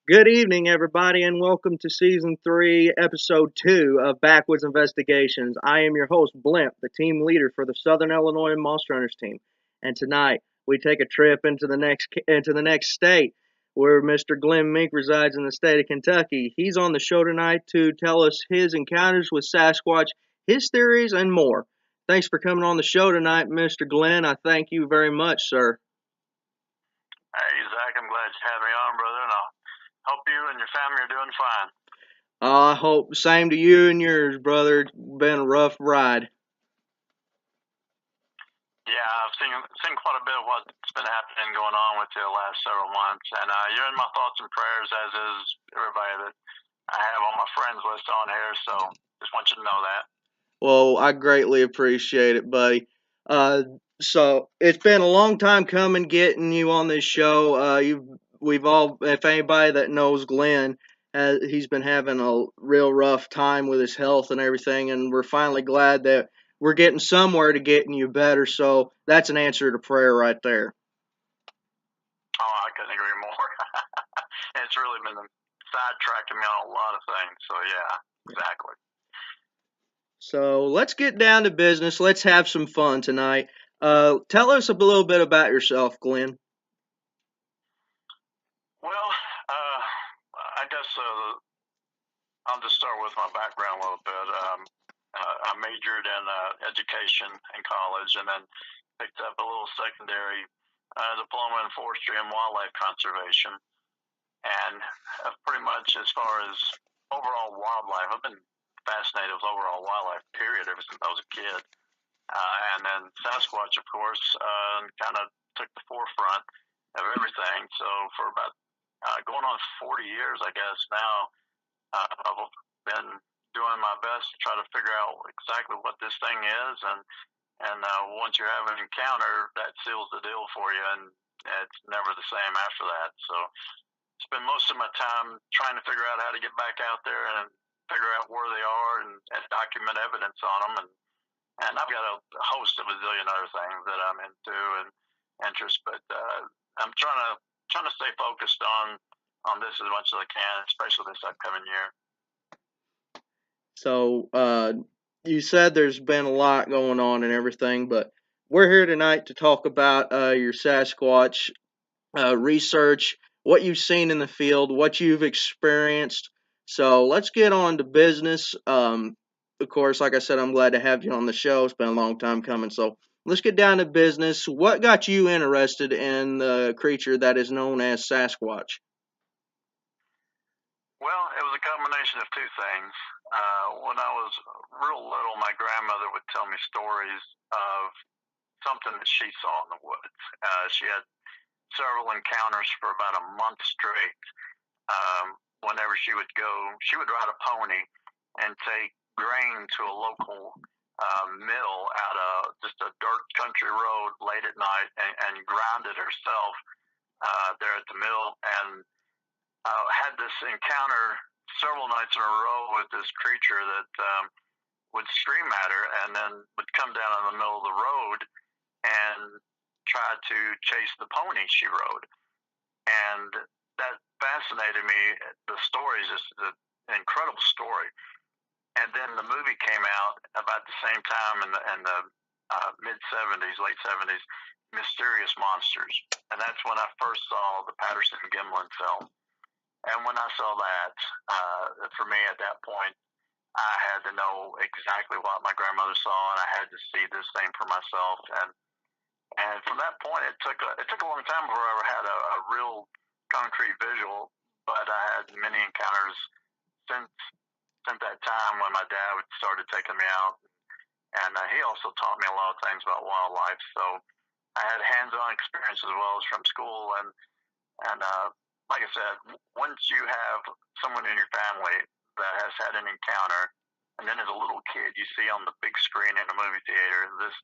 Good evening, everybody, and welcome to Season 3, Episode 2 of Backwoods Investigations. I am your host, Blimp, the team leader for the Southern Illinois Monster Hunters team. And tonight, we take a trip into the next state where Mr. Glenn Mink resides in the state of Kentucky. He's on the show tonight to tell us his encounters with Sasquatch, his theories, and more. Thanks for coming on the show tonight, Mr. Glenn. I thank you very much, sir. Hey, Zach, I'm glad you had me on, brother, and I hope you and your family are doing fine. I hope same to you and yours, brother. It's been a rough ride. Yeah, I've seen quite a bit of what's been happening going on with you the last several months, and you're in my thoughts and prayers, as is everybody that I have on my friends list on here. So just want you to know that. Well, I greatly appreciate it, buddy. So it's been a long time coming getting you on this show. We've all, if anybody that knows Glenn, he's been having a real rough time with his health and everything, and we're finally glad that we're getting somewhere to getting you better. So that's an answer to prayer right there. Oh, I couldn't agree more. It's really been sidetracking me on a lot of things. So yeah, exactly. So let's get down to business. Let's have some fun tonight. Tell us a little bit about yourself, Glenn. Well, I guess I'll just start with my background a little bit. I majored in education in college, and then picked up a little secondary diploma in forestry and wildlife conservation. And pretty much as far as overall wildlife, I've been fascinated with overall wildlife, period, ever since I was a kid. And then Sasquatch, of course, kind of took the forefront of everything. So for about going on 40 years, I guess now, I've been doing my best to try to figure out exactly what this thing is, and once you have an encounter, that seals the deal for you, and it's never the same after that. So spend most of my time trying to figure out how to get back out there and figure out where they are and document evidence on them, and I've got a host of a zillion other things that I'm into and interest, but I'm trying to stay focused on this as much as I can, especially this upcoming year. So, you said there's been a lot going on and everything, but we're here tonight to talk about your Sasquatch research, what you've seen in the field, what you've experienced. So, let's get on to business. Of course, like I said, I'm glad to have you on the show. It's been a long time coming. So, let's get down to business. What got you interested in the creature that is known as Sasquatch? Well, it was a combination of two things. When I was real little, my grandmother would tell me stories of something that she saw in the woods. She had several encounters for about a month straight. Whenever she would go, she would ride a pony and take grain to a local mill out of just a dirt country road late at night and grind it herself there at the mill. And had this encounter several nights in a row with this creature that would scream at her and then would come down in the middle of the road and try to chase the pony she rode. And that fascinated me. The story is just an incredible story. And then the movie came out about the same time in the mid 70s, late 70s, Mysterious Monsters. And that's when I first saw the Patterson Gimlin film. And when I saw that, for me at that point, I had to know exactly what my grandmother saw, and I had to see this thing for myself. And from that point, it took a long time before I ever had a real concrete visual. But I had many encounters since that time when my dad started taking me out, and he also taught me a lot of things about wildlife. So I had hands-on experience as well as from school, and like I said, once you have someone in your family that has had an encounter, and then as a little kid, you see on the big screen in a movie theater this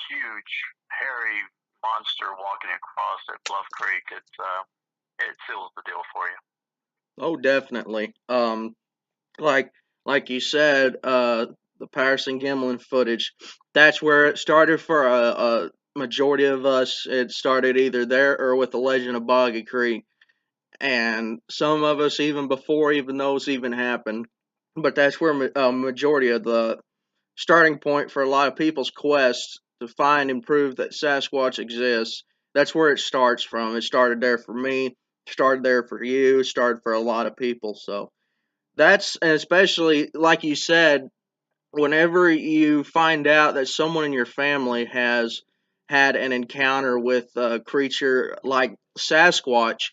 huge, hairy monster walking across at Bluff Creek, it seals the deal for you. Oh, definitely. Like like you said, the Patterson Gimlin footage. That's where it started for a majority of us. It started either there or with the Legend of Boggy Creek. and some of us even before even those even happened. But that's where a majority of the starting point for a lot of people's quest to find and prove that Sasquatch exists. That's where it starts from. It started there for me, started there for you, started for a lot of people. So that's, and especially like you said, whenever you find out that someone in your family has had an encounter with a creature like Sasquatch,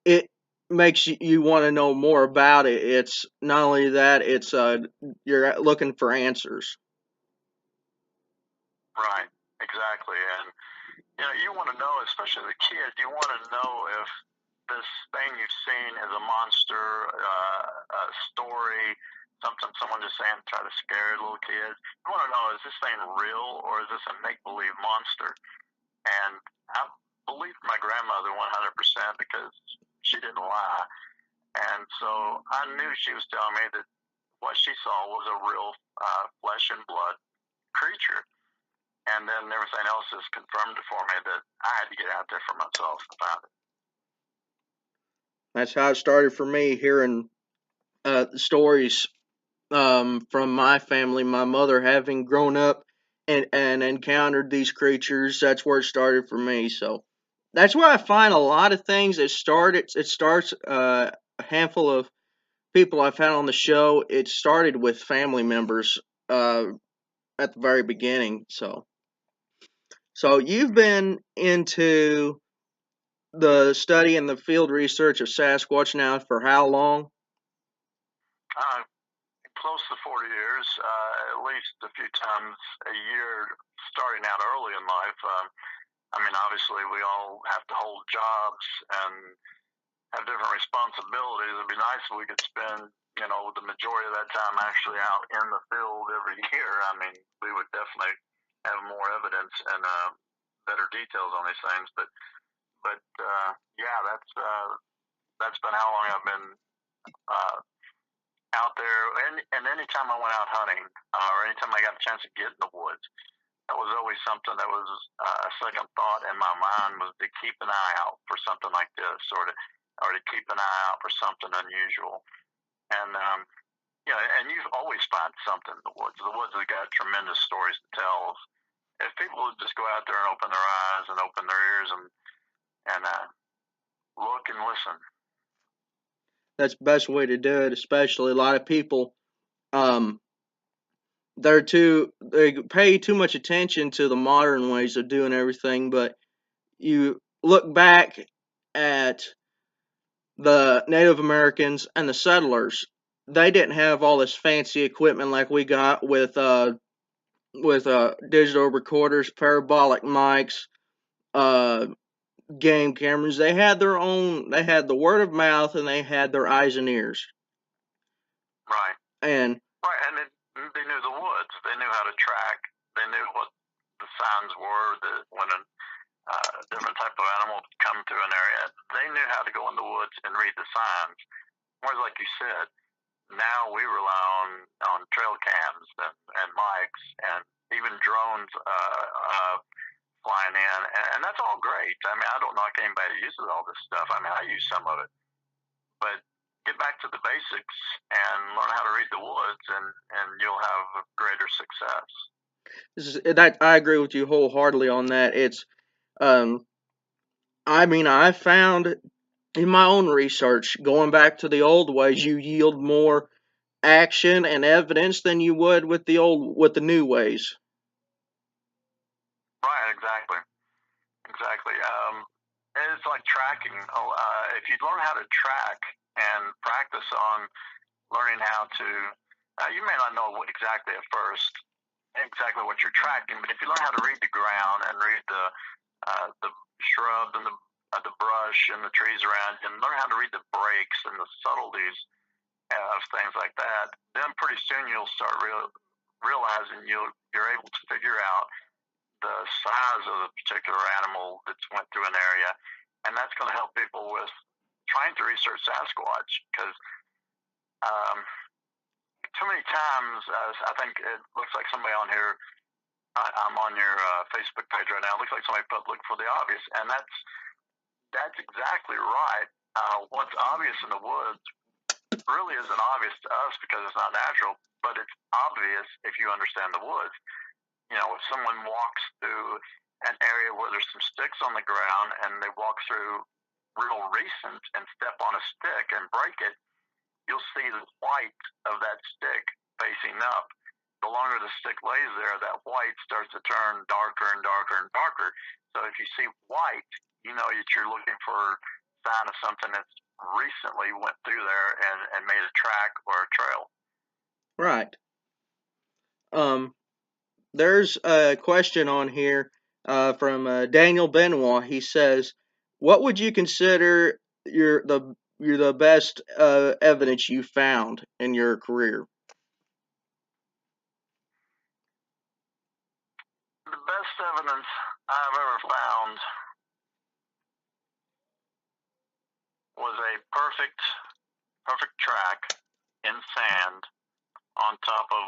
it makes you want to know more about it. It's not only that, it's you're looking for answers. Right, exactly. And you want to know, especially as a kid, you want to know if this thing you've seen is a monster, a story, something someone just saying to try to scare little kids. You want to know, is this thing real or is this a make-believe monster? And I believed my grandmother 100% because she didn't lie. And so I knew she was telling me that what she saw was a real flesh and blood creature. And then everything else has confirmed it for me that I had to get out there for myself and find it. That's how it started for me, hearing stories from my family, my mother having grown up and encountered these creatures. That's where it started for me. So that's where I find a lot of things. It starts a handful of people I've had on the show. It started with family members at the very beginning. So you've been into the study and the field research of Sasquatch now for how long? Uh, Close to 40 years, at least a few times a year, starting out early in life. I mean, obviously, we all have to hold jobs and have different responsibilities. It'd be nice if we could spend, the majority of that time actually out in the field every year. I mean, we would definitely have more evidence and better details on these things. But yeah, that's been how long I've been uh, out there. And anytime I went out hunting, or anytime I got a chance to get in the woods, that was always something that was a second thought in my mind, was to keep an eye out for something like this, or to keep an eye out for something unusual. And and you always find something in the woods. The woods have got tremendous stories to tell. If people would just go out there and open their eyes and open their ears and look and listen. That's the best way to do it. Especially a lot of people, um, they pay too much attention to the modern ways of doing everything. But you look back at the Native Americans and the settlers, they didn't have all this fancy equipment like we got with digital recorders, parabolic mics, uh, game cameras. They had their own. They had the word of mouth, and they had their eyes and ears. Right. And Right, and they knew the woods. They knew how to track. They knew what the signs were that when a different type of animal would come through an area. They knew how to go in the woods and read the signs. Whereas, like you said, now we rely on trail cams and mics and even drones flying in, and that's all great. I mean, I don't knock anybody who uses all this stuff. I mean, I use some of it, but get back to the basics and learn how to read the woods, and you'll have greater success. that I agree with you wholeheartedly on that. Um, I mean, I found in my own research, going back to the old ways, you yield more action and evidence than you would with the new ways. Right, exactly. And it's like tracking. If you learn how to track and practice on learning how to, you may not know exactly at first exactly what you're tracking, but if you learn how to read the ground and read the shrubs and the brush and the trees around you, and learn how to read the breaks and the subtleties of things like that, then pretty soon you'll start realizing you're able to figure out the size of the particular animal that's went through an area, and that's going to help people with trying to research Sasquatch, because um, too many times, I think it looks like somebody on here. I'm on your Facebook page right now. It looks like somebody put "look for the obvious," and That's exactly right. What's obvious in the woods really isn't obvious to us because it's not natural, but it's obvious if you understand the woods. If someone walks through an area where there's some sticks on the ground and they walk through real recent and step on a stick and break it, you'll see the white of that stick facing up. The longer the stick lays there, that white starts to turn darker and darker and darker. So if you see white, you know that you're looking for a sign of something that's recently went through there and made a track or a trail. Right. There's a question on here from Daniel Benoit. He says, "What would you consider the best evidence you found in your career?" The best evidence I've ever found was a perfect track in sand on top of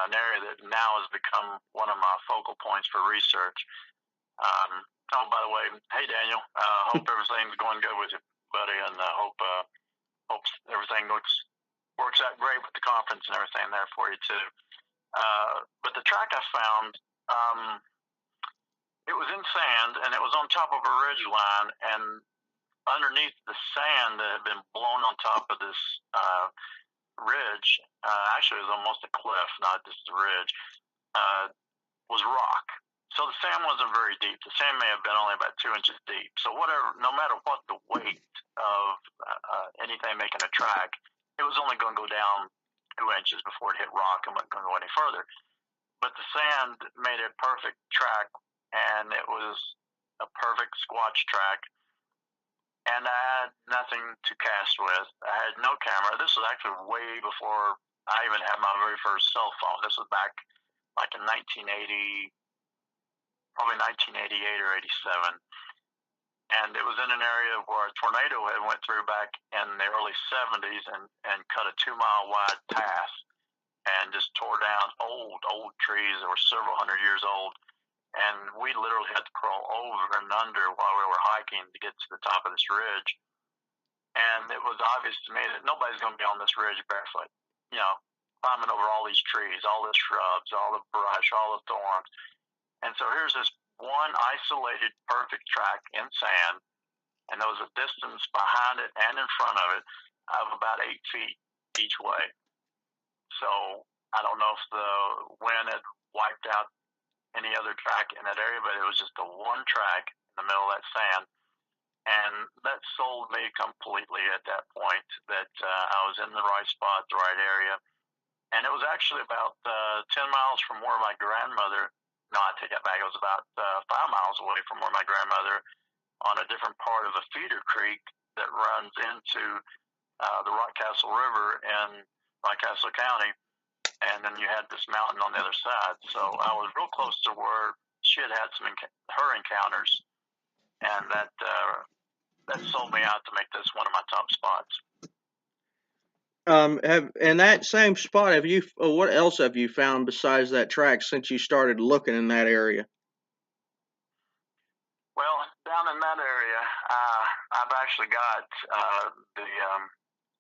an area that now has become one of my focal points for research. Oh, by the way, hey Daniel, hope everything's going good with you, buddy, and hope everything works out great with the conference and everything there for you too. But the track I found, it was in sand and it was on top of a ridge line, and underneath the sand that had been blown on top of this ridge, actually it was almost a cliff, not just a ridge, was rock. So the sand wasn't very deep. The sand may have been only about 2 inches deep. So no matter what the weight of anything making a track, it was only going to go down 2 inches before it hit rock and wasn't going to go any further. But the sand made a perfect track, and it was a perfect squatch track. And I had nothing to cast with. I had no camera. This was actually way before I even had my very first cell phone. This was back like in 1980, probably 1988 or 87. And it was in an area where a tornado had went through back in the early 70s and cut a 2-mile wide path and just tore down old trees that were several hundred years old. And we literally had to crawl over and under while we were hiking to get to the top of this ridge. And it was obvious to me that nobody's going to be on this ridge barefoot, climbing over all these trees, all the shrubs, all the brush, all the thorns. And so here's this one isolated perfect track in sand, and there was a distance behind it and in front of it of about 8 feet each way. So I don't know if the wind had wiped out any other track in that area, but it was just the one track in the middle of that sand. And that sold me completely at that point that I was in the right spot, the right area. And it was actually about 10 miles from where my grandmother, no, I take that back, it was about 5 miles away from where my grandmother, on a different part of a feeder creek that runs into the Rockcastle River in Rockcastle County. And then you had this mountain on the other side. So I was real close to where she had her encounters. And that sold me out to make this one of my top spots. In that same spot, what else have you found besides that track since you started looking in that area? Well, down in that area, I've actually got the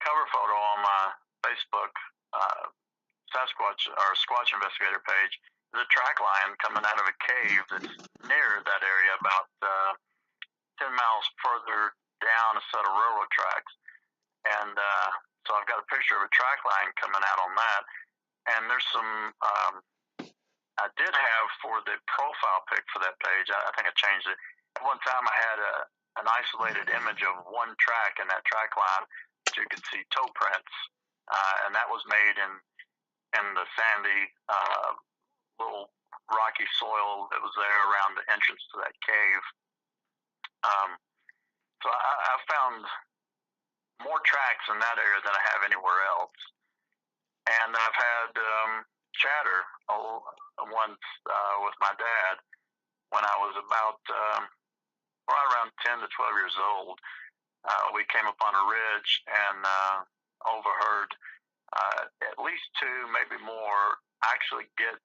cover photo on my Facebook Sasquatch or Squatch Investigator page. There's a track line coming out of a cave that's near that area, about 10 miles further down a set of railroad tracks. And so I've got a picture of a track line coming out on that. And there's some, I did have for the profile pic for that page, I think I changed it. At one time I had an isolated image of one track in that track line that you could see toe prints. And that was made in the sandy, little rocky soil that was there around the entrance to that cave. So I found more tracks in that area than I have anywhere else. And I've had chatter once with my dad when I was about right around 10 to 12 years old. We came up on a ridge and overheard at least 2, maybe more, actually get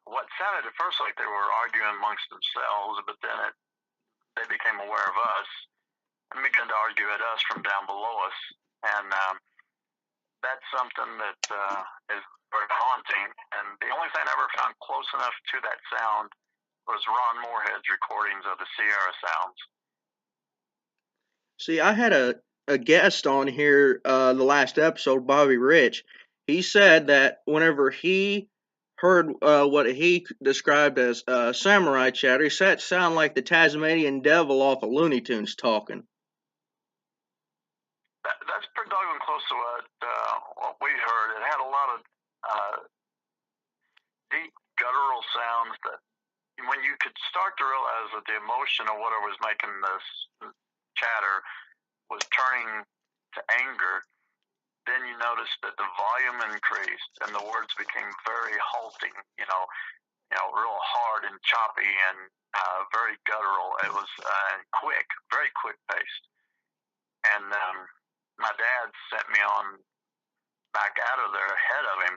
what sounded at first like they were arguing amongst themselves, but then they became aware of us. and begin to argue at us from down below us. And that's something that is very haunting. And the only thing I ever found close enough to that sound was Ron Moorhead's recordings of the Sierra sounds. See, I had a guest on here the last episode, Bobby Rich. He said that whenever he heard what he described as samurai chatter, he said it sounded like the Tasmanian devil off of Looney Tunes talking. That's pretty doggone close to what we heard. It had a lot of deep guttural sounds that when you could start to realize that the emotion of whatever was making this chatter was turning to anger, then you noticed that the volume increased and the words became very halting, real hard and choppy and very guttural. It was quick, very quick paced. And my dad sent me on back out of there ahead of him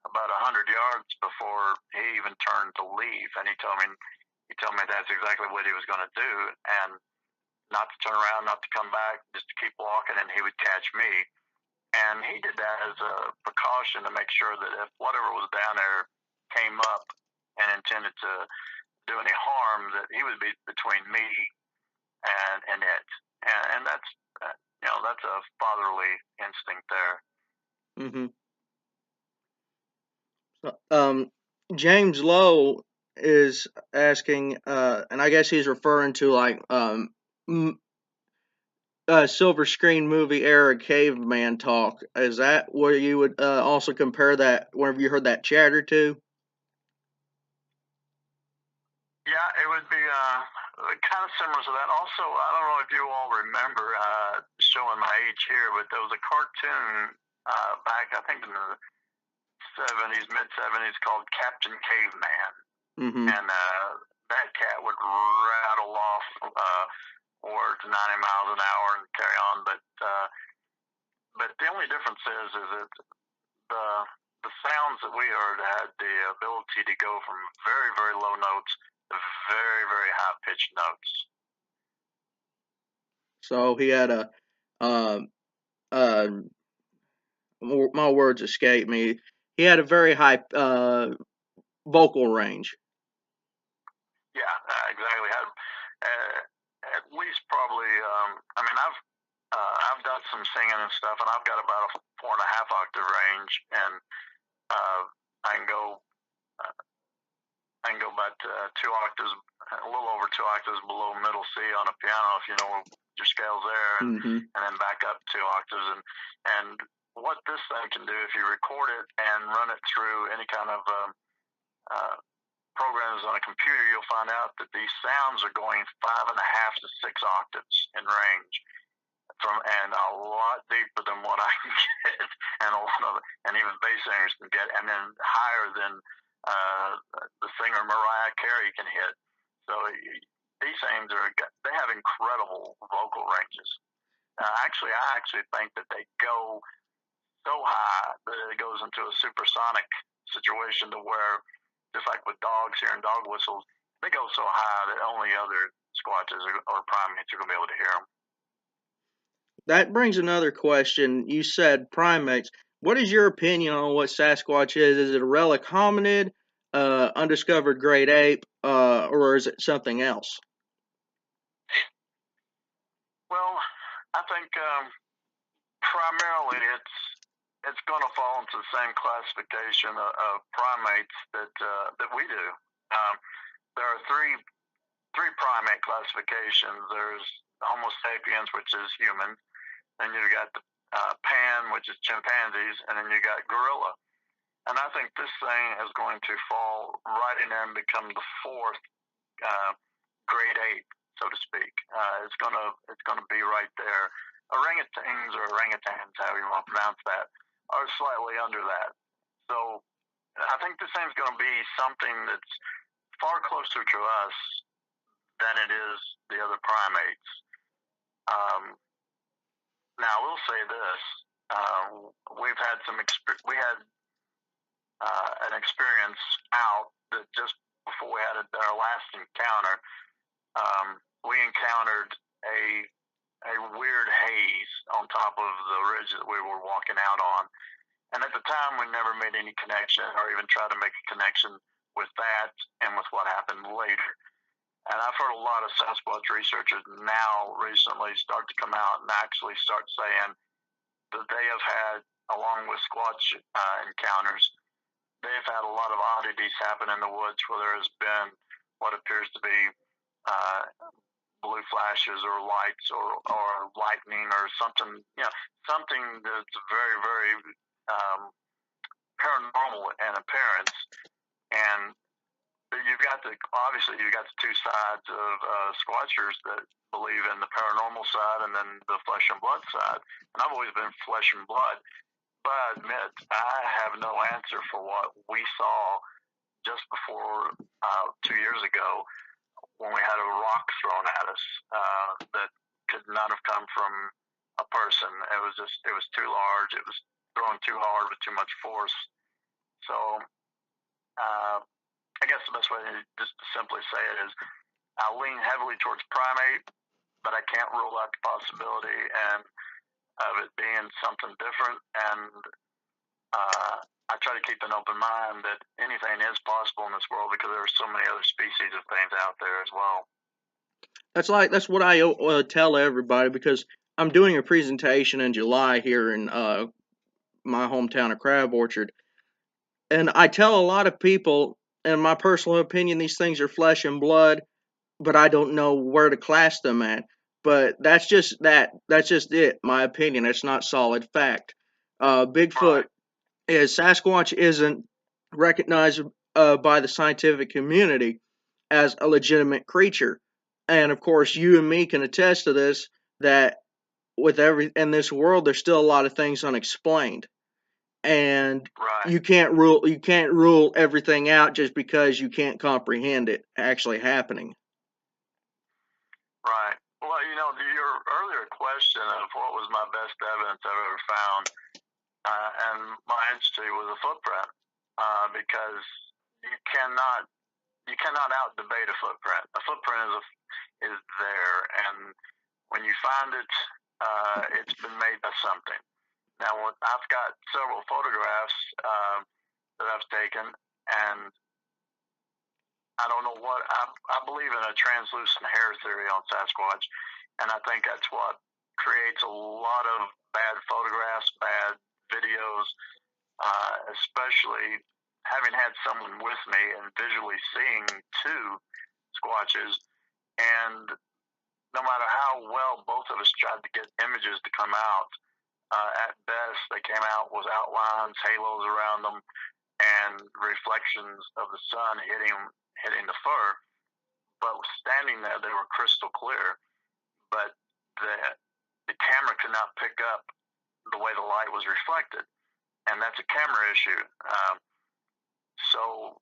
about 100 yards before he even turned to leave. And he told me that's exactly what he was going to do, and not to turn around, not to come back, just to keep walking, and he would catch me. And he did that as a precaution to make sure that if whatever was down there came up and intended to do any harm, that he would be between me and it. And that's that's a fatherly instinct there. James Lowe is asking, and I guess he's referring to like silver screen movie era caveman talk. Is that where you would also compare that whenever you heard that chatter to? Yeah, it would be kind of similar to that. Also, I don't know if you all remember, showing my age here, but there was a cartoon back, I think in the 70s, mid-70s, called Captain Caveman. Mm-hmm. And that cat would rattle off words 90 miles an hour and carry on. But the only difference is that the sounds that we heard had the ability to go from very, very low notes to very, very high-pitched notes. So he had my words escape me. He had a very high vocal range. Yeah, exactly. At least probably. I've done some singing and stuff, and I've got about a 4.5 octave range, and I can go about 2 octaves, a little over 2 octaves below middle C on a piano, if you know your scales there, and then back up 2 octaves. And what this thing can do, if you record it and run it through any kind of programs on a computer, you'll find out that these sounds are going 5.5 to 6 octaves in range, and a lot deeper than what I can get, and even bass singers can get, and then higher than the singer Mariah Carey can hit. So these things they have incredible vocal ranges. I actually think that they go so high that it goes into a supersonic situation to where, just like with dogs hearing dog whistles, they go so high that only other squatches or primates are going to be able to hear them. That brings another question. You said primates. What is your opinion on what Sasquatch is? Is it a relic hominid, undiscovered great ape, or is it something else? Well, I think primarily it's going to fall into the same classification of primates that we do. There are three primate classifications. There's Homo sapiens, which is human. Then you've got the Pan, which is chimpanzees, and then you got gorilla. And I think this thing is going to fall right in there and become the fourth grade ape, so to speak. It's gonna be right there. Orangutans or orangutans, however you want to pronounce that, are slightly under that. So I think this thing's going to be something that's far closer to us than it is the other primates. Now, I will say this: we've had an experience out that just before we had our last encounter, we encountered a a weird haze on top of the ridge that we were walking out on. And at the time, we never made any connection or even tried to make a connection with that and with what happened later. And I've heard a lot of Sasquatch researchers now recently start to come out and actually start saying that they have had, along with Squatch encounters, they've had a lot of oddities happen in the woods where there has been what appears to be blue flashes or lights or lightning or something, something that's very, very paranormal in appearance. And you've got the two sides of Squatchers that believe in the paranormal side and then the flesh and blood side. And I've always been flesh and blood, but I admit I have no answer for what we saw just before 2 years ago when we had a rock thrown at us that could not have come from a person. It was too large. It was thrown too hard with too much force. So I guess the best way just to simply say it is I lean heavily towards primate, but I can't rule out the possibility of it being something different. And I try to keep an open mind that anything is possible in this world because there are so many other species of things out there as well. That's what I tell everybody, because I'm doing a presentation in July here in my hometown of Crab Orchard, and I tell a lot of people, in my personal opinion, these things are flesh and blood, but I don't know where to class them at. But that's just it. My opinion. It's not solid fact. Bigfoot Sasquatch isn't recognized by the scientific community as a legitimate creature. And of course, you and me can attest to this, that in this world, there's still a lot of things unexplained. And you can't rule everything out just because you can't comprehend it actually happening. Right. Well, your earlier question of what was my best evidence I've ever found, and my answer was a footprint, because you cannot out debate a footprint. A footprint is there, and when you find it, it's been made by something. Now, I've got several photographs that I've taken, and I don't know what I believe in a translucent hair theory on Sasquatch, and I think that's what creates a lot of bad photographs, bad videos, especially having had someone with me and visually seeing two Squatches, and no matter how well both of us tried to get images to come out, at best they came out with outlines, halos around them, and reflections of the sun hitting the fur. But standing there, they were crystal clear. But the camera could not pick up the way the light was reflected, and that's a camera issue. So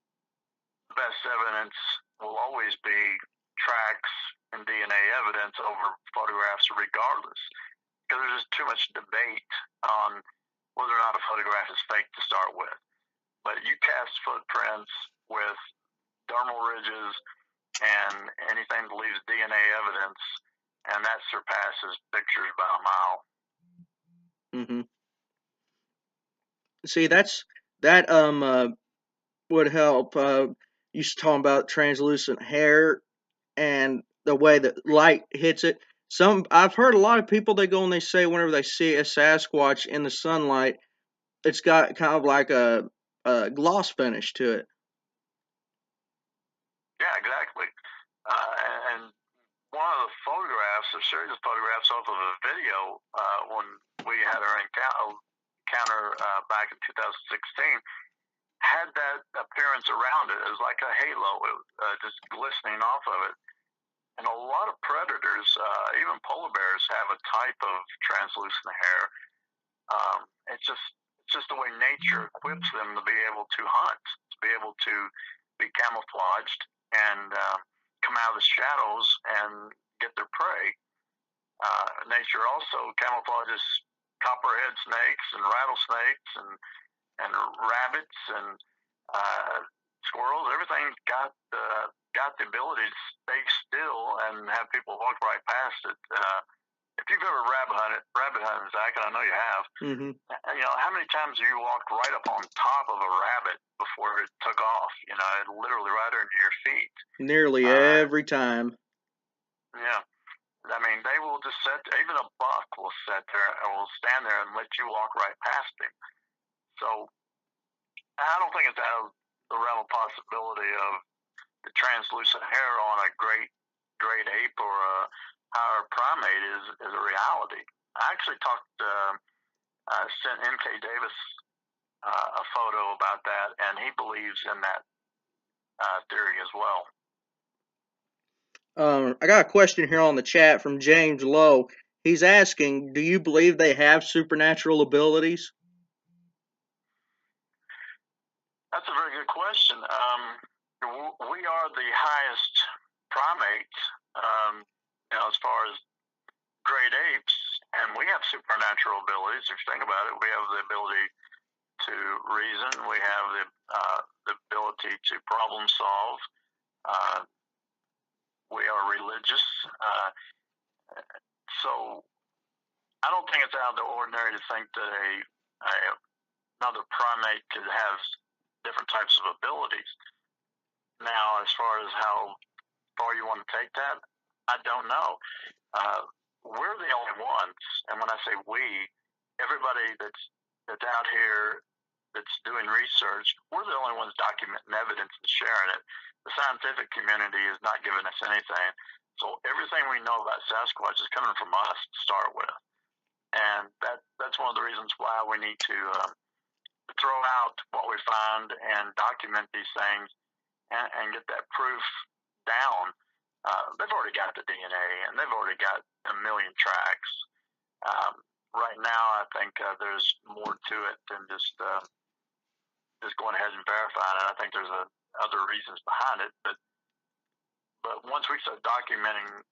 the best evidence will always be tracks and DNA evidence over photographs regardless, because there's just too much debate on whether or not a photograph is fake to start with. But you cast footprints with dermal ridges and anything that leaves DNA evidence, and that surpasses pictures by a mile. Mm-hmm. See, that would help. You talking about translucent hair and the way that light hits it. I've heard a lot of people, they go and they say whenever they see a Sasquatch in the sunlight, it's got kind of like a gloss finish to it. Yeah, exactly. And one of the photographs, a series of photographs off of a video, when we had our encounter back in 2016, had that appearance around it. It was like a halo, just glistening off of it. And a lot of predators, even polar bears, have a type of translucent hair. It's just the way nature equips them to be able to hunt, to be able to be camouflaged and come out of the shadows and get their prey. Nature also camouflages copperhead snakes and rattlesnakes and rabbits and squirrels. Everything's got the ability to stay still and have people walk right past it if you've ever rabbit hunted, Zach, and I know you have, Mm-hmm. you know, how many times have you walked right up on top of a rabbit before it took off? You know, it literally right under your feet. Nearly every time. Yeah. I mean, they will just sit there. Even a buck will sit there and will stand there and let you walk right past him. So I don't think it's out of the realm of possibility of the translucent hair on a great ape or a higher primate is a reality. I actually sent M.K. Davis a photo about that, and he believes in that theory as well. I got a question here on the chat from James Lowe. He's asking, do you believe they have supernatural abilities? That's a very good question. We are the highest primate, you know, as far as great apes, and we have supernatural abilities. If you think about it, we have the ability to reason. We have the ability to problem solve. We are religious. So I don't think it's out of the ordinary to think that another primate could have different types of abilities. Now, as far as how far you want to take that, I don't know. We're the only ones, and when I say we, everybody that's out here that's doing research, we're the only ones documenting evidence and sharing it. The scientific community is not giving us anything. So everything we know about Sasquatch is coming from us to start with. And that's one of the reasons why we need to throw out what we find and document these things and get that proof down. They've already got the DNA, and they've already got a million tracks. Right now, I think there's more to it than just going ahead and verifying it. I think there's other reasons behind it. But once we start documenting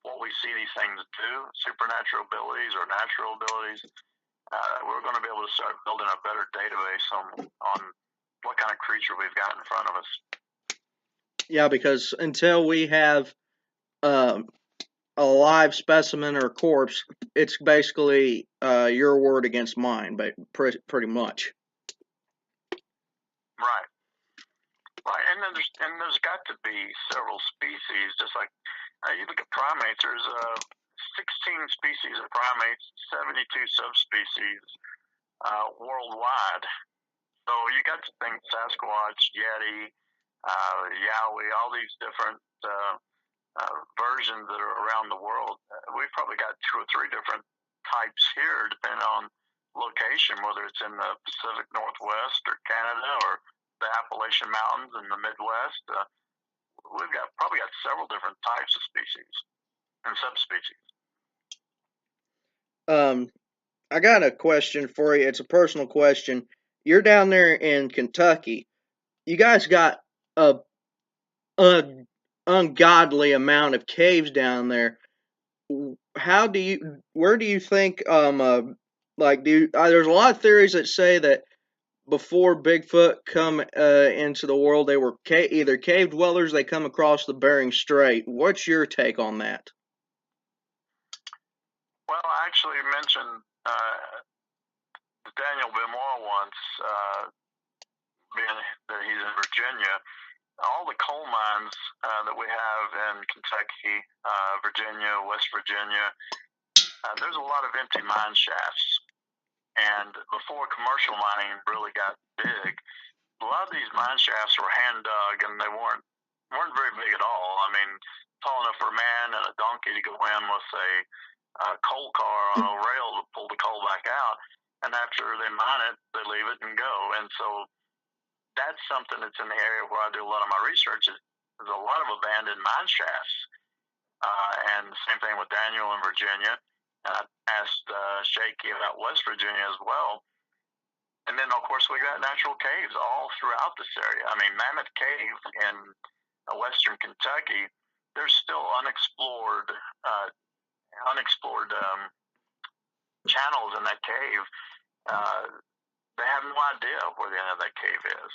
what we see these things do, supernatural abilities or natural abilities, we're going to be able to start building a better database on what kind of creature we've got in front of us. Yeah, because until we have a live specimen or corpse, it's basically your word against mine, but pretty much. Right. Right, and there's got to be several species, just like you look at primates. There's 16 species of primates, 72 subspecies worldwide. So you got to think Sasquatch, Yeti, Yowie, all these different versions that are around the world. We've probably got 2 or 3 different types here, depending on location, whether it's in the Pacific Northwest or Canada or the Appalachian Mountains in the Midwest. We've probably got several different types of species and subspecies. I got a question for you. It's a personal question. You're down there in Kentucky. You guys got a ungodly amount of caves down there. Where do you think there's a lot of theories that say that before Bigfoot come into the world, they were either cave dwellers, they come across the Bering Strait. What's your take on that? Well, I actually mentioned Daniel Benoit once, being that he's in Virginia. All the coal mines that we have in Kentucky, Virginia, West Virginia, there's a lot of empty mine shafts. And before commercial mining really got big, a lot of these mine shafts were hand dug, and they weren't very big at all. I mean, tall enough for a man and a donkey to go in with a coal car on a rail to pull the coal back out. And after they mine it, they leave it and go. And so that's something that's in the area where I do a lot of my research. There's a lot of abandoned mine shafts. And the same thing with Daniel in Virginia. I asked Shaky about West Virginia as well. And then, of course, we got natural caves all throughout this area. I mean, Mammoth Cave in western Kentucky, there's still unexplored channels in that cave. They have no idea where the end of that cave is.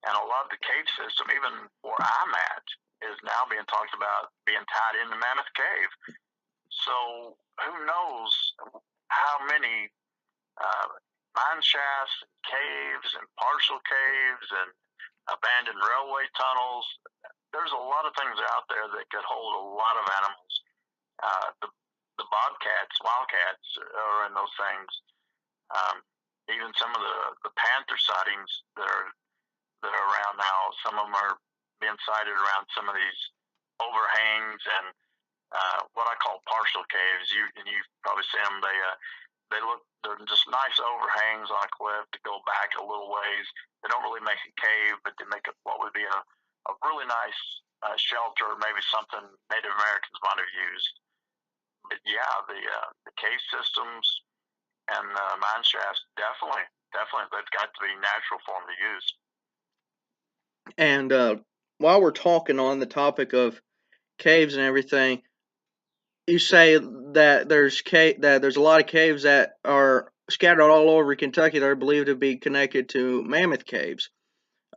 And a lot of the cave system, even where I'm at, is now being talked about being tied into Mammoth Cave. So who knows how many mine shafts, caves, and partial caves, and abandoned railway tunnels. There's a lot of things out there that could hold a lot of animals. The bobcats, wildcats are in those things. Even some of the panther sightings that are around now. Some of them are being sighted around some of these overhangs and what I call partial caves. You probably see them. They're just nice overhangs on a cliff to go back a little ways. They don't really make a cave, but they make what would be a really nice shelter, maybe something Native Americans might have used. But yeah, the cave systems and mine shafts definitely they've got to be natural for them to use. And while we're talking on the topic of caves and everything, you say that there's a lot of caves that are scattered all over Kentucky that are believed to be connected to mammoth caves.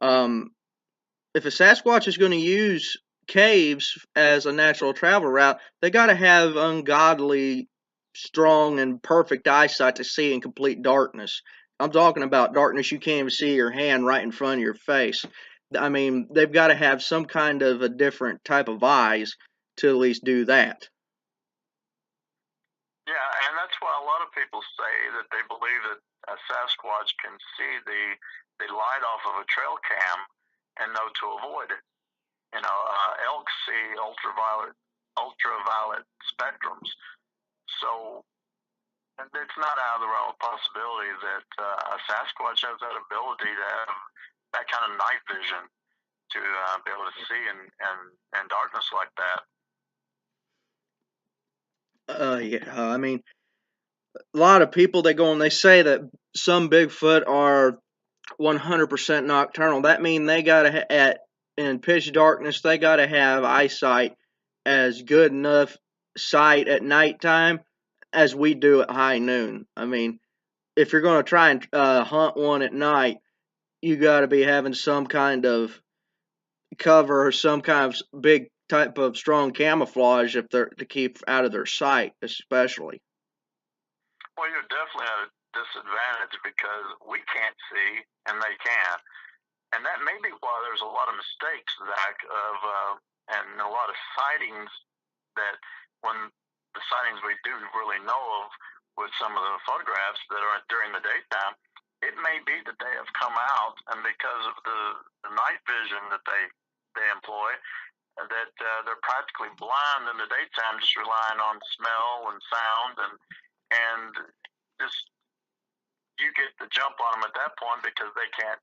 If a Sasquatch is going to use caves as a natural travel route, they got to have ungodly strong and perfect eyesight to see in complete darkness. I'm talking about darkness you can't even see your hand right in front of your face. I mean, they've got to have some kind of a different type of eyes to at least do that. Yeah, and that's why a lot of people say that they believe that a Sasquatch can see the light off of a trail cam and know to avoid it. Elk see ultraviolet spectrums. So it's not out of the realm of possibility that a Sasquatch has that ability to have that kind of night vision to be able to see in darkness like that. Yeah, I mean, a lot of people they go and they say that some Bigfoot are 100% nocturnal. That means they gotta in pitch darkness they gotta have eyesight as good enough sight at nighttime as we do at high noon. I mean, if you're gonna try and hunt one at night, you gotta be having some kind of cover or some kind of big type of strong camouflage if they're to keep out of their sight, especially. Well, you're definitely at a disadvantage because we can't see and they can. And that may be why there's a lot of mistakes, Zach, and a lot of sightings that when the sightings we do really know of with some of the photographs that are during the daytime, it may be that they have come out and because of the night vision that they employ, that they're practically blind in the daytime, just relying on smell and sound and just you get the jump on them at that point because they can't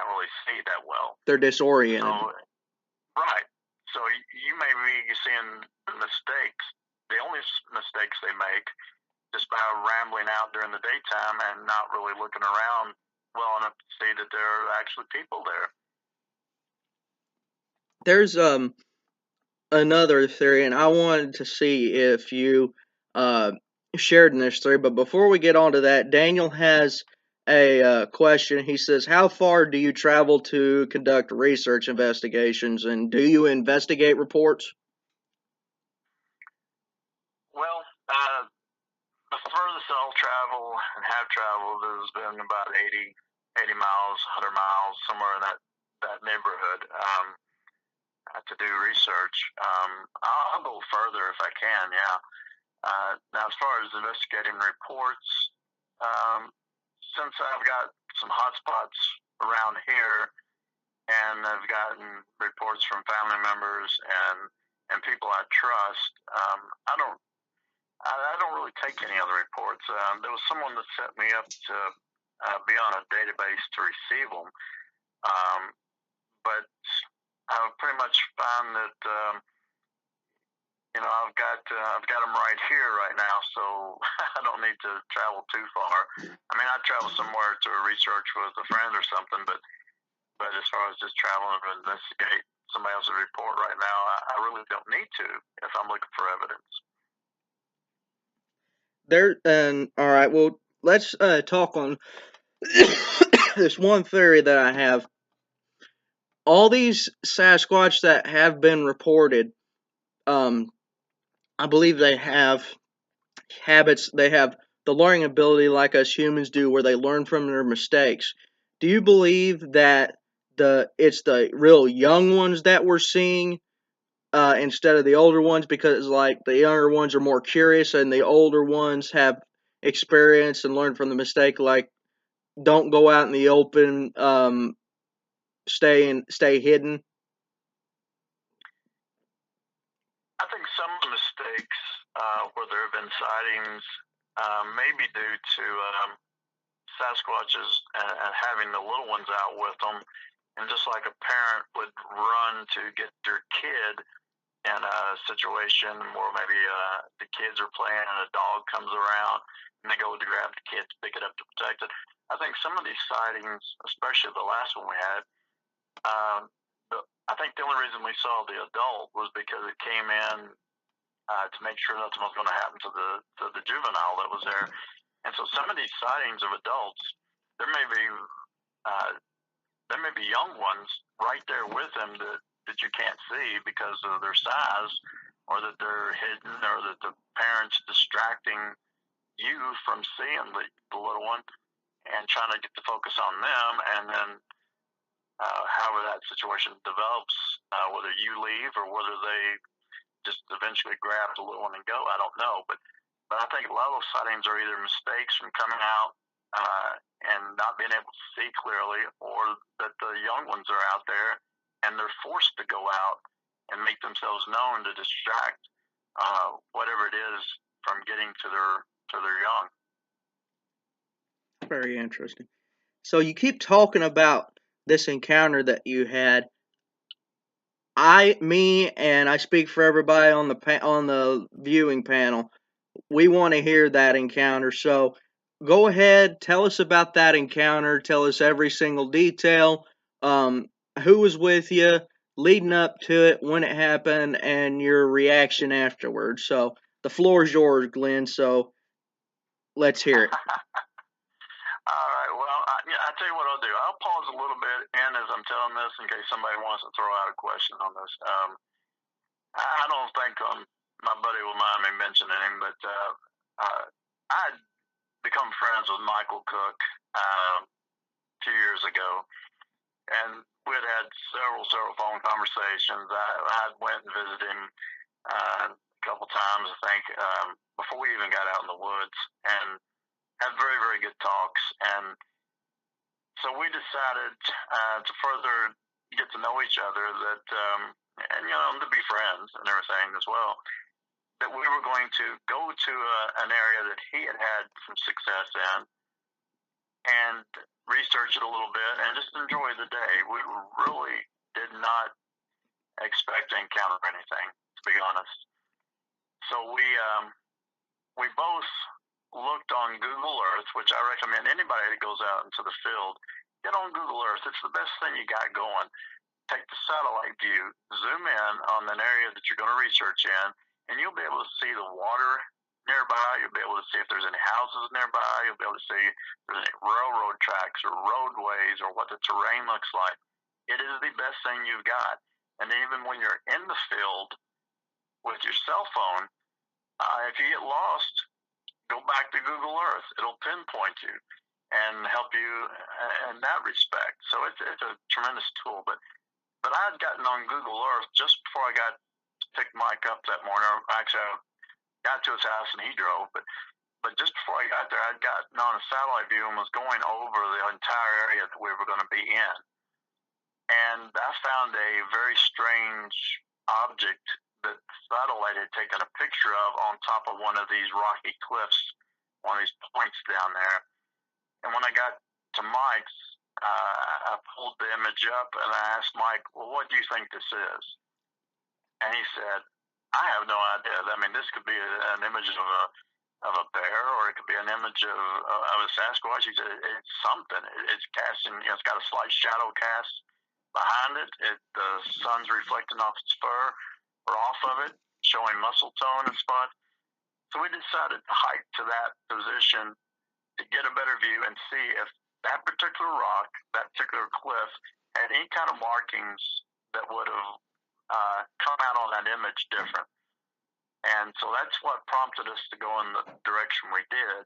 really see that well. They're disoriented. So, right. So you may be seeing mistakes. The only mistakes they make just by rambling out during the daytime and not really looking around well enough to see that there are actually people there. There's another theory, and I wanted to see if you shared in this theory. But before we get on to that, Daniel has a question. He says, "How far do you travel to conduct research investigations, and do you investigate reports?" Well, the furthest I'll travel and have traveled has been about 80 miles, 100 miles, somewhere in that neighborhood. To do research. I'll go further if I can, yeah. Now, as far as investigating reports, since I've got some hotspots around here, and I've gotten reports from family members and people I trust, I don't really take any other reports. There was someone that set me up to be on a database to receive them, but I've pretty much found that I've got them right here right now, so I don't need to travel too far. I mean, I'd travel somewhere to research with a friend or something, but as far as just traveling to investigate somebody else's report right now, I really don't need to if I'm looking for evidence. All right. Well, let's talk on this one theory that I have. All these Sasquatch that have been reported, I believe they have habits. They have the learning ability like us humans do, where they learn from their mistakes. Do you believe that it's the real young ones that we're seeing instead of the older ones, because like the younger ones are more curious and the older ones have experience and learn from the mistake, like don't go out in the open, stay hidden? I think some of the mistakes where there have been sightings may be due to Sasquatches and having the little ones out with them. And just like a parent would run to get their kid in a situation where maybe the kids are playing and a dog comes around and they go to grab the kids, pick it up to protect it. I think some of these sightings, especially the last one we had, I think the only reason we saw the adult was because it came in to make sure nothing was going to happen to the juvenile that was there. And so some of these sightings of adults, there may be young ones right there with them that you can't see because of their size, or that they're hidden, or that the parents distracting you from seeing the little one and trying to get the focus on them. And then however that situation develops, whether you leave or whether they just eventually grab the little one and go, I don't know. But I think a lot of those sightings are either mistakes from coming out and not being able to see clearly, or that the young ones are out there and they're forced to go out and make themselves known to distract whatever it is from getting to their young. Very interesting. So you keep talking about this encounter that you had. And I speak for everybody on the viewing panel. We want to hear that encounter. So go ahead, tell us about that encounter. Tell us every single detail. Who was with you, leading up to it, when it happened, and your reaction afterwards. So the floor is yours, Glenn. So let's hear it. All right. Well, I tell you what I'll do. I'll pause a little bit in as I'm telling this in case somebody wants to throw out a question on this. I don't think my buddy will mind me mentioning him, but I'd become friends with Michael Cook 2 years ago, and we had several phone conversations. I went and visited him a couple times, I think, before we even got out in the woods, and had very, very good talks. And so we decided to further get to know each other, that and to be friends and everything as well, that we were going to go to an area that he had some success in and research it a little bit and just enjoy the day. We really did not expect to encounter anything, to be honest. So we both looked on Google Earth, which I recommend anybody that goes out into the field, get on Google Earth. It's the best thing you got going. Take the satellite view, zoom in on an area that you're going to research in, and you'll be able to see the water nearby. You'll be able to see if there's any houses nearby. You'll be able to see if there's any railroad tracks or roadways or what the terrain looks like. It is the best thing you've got. And even when you're in the field with your cell phone, if you get lost, go back to Google Earth. It'll pinpoint you and help you in that respect. So it's a tremendous tool. But I had gotten on Google Earth just before I got to pick Mike up that morning. Actually, I got to his house and he drove. But just before I got there, I'd gotten on a satellite view and was going over the entire area that we were going to be in. And I found a very strange object that the satellite had taken a picture of on top of one of these rocky cliffs, one of these points down there. And when I got to Mike's, I pulled the image up and I asked Mike, well, what do you think this is? And he said, I have no idea. I mean, this could be an image of a bear, or it could be an image of a Sasquatch. He said, it's something. It's casting, it's got a slight shadow cast behind it. The sun's reflecting off its fur or off of it, showing muscle tone and spot. So we decided to hike to that position to get a better view and see if that particular rock, that particular cliff, had any kind of markings that would have come out on that image different. And so that's what prompted us to go in the direction we did.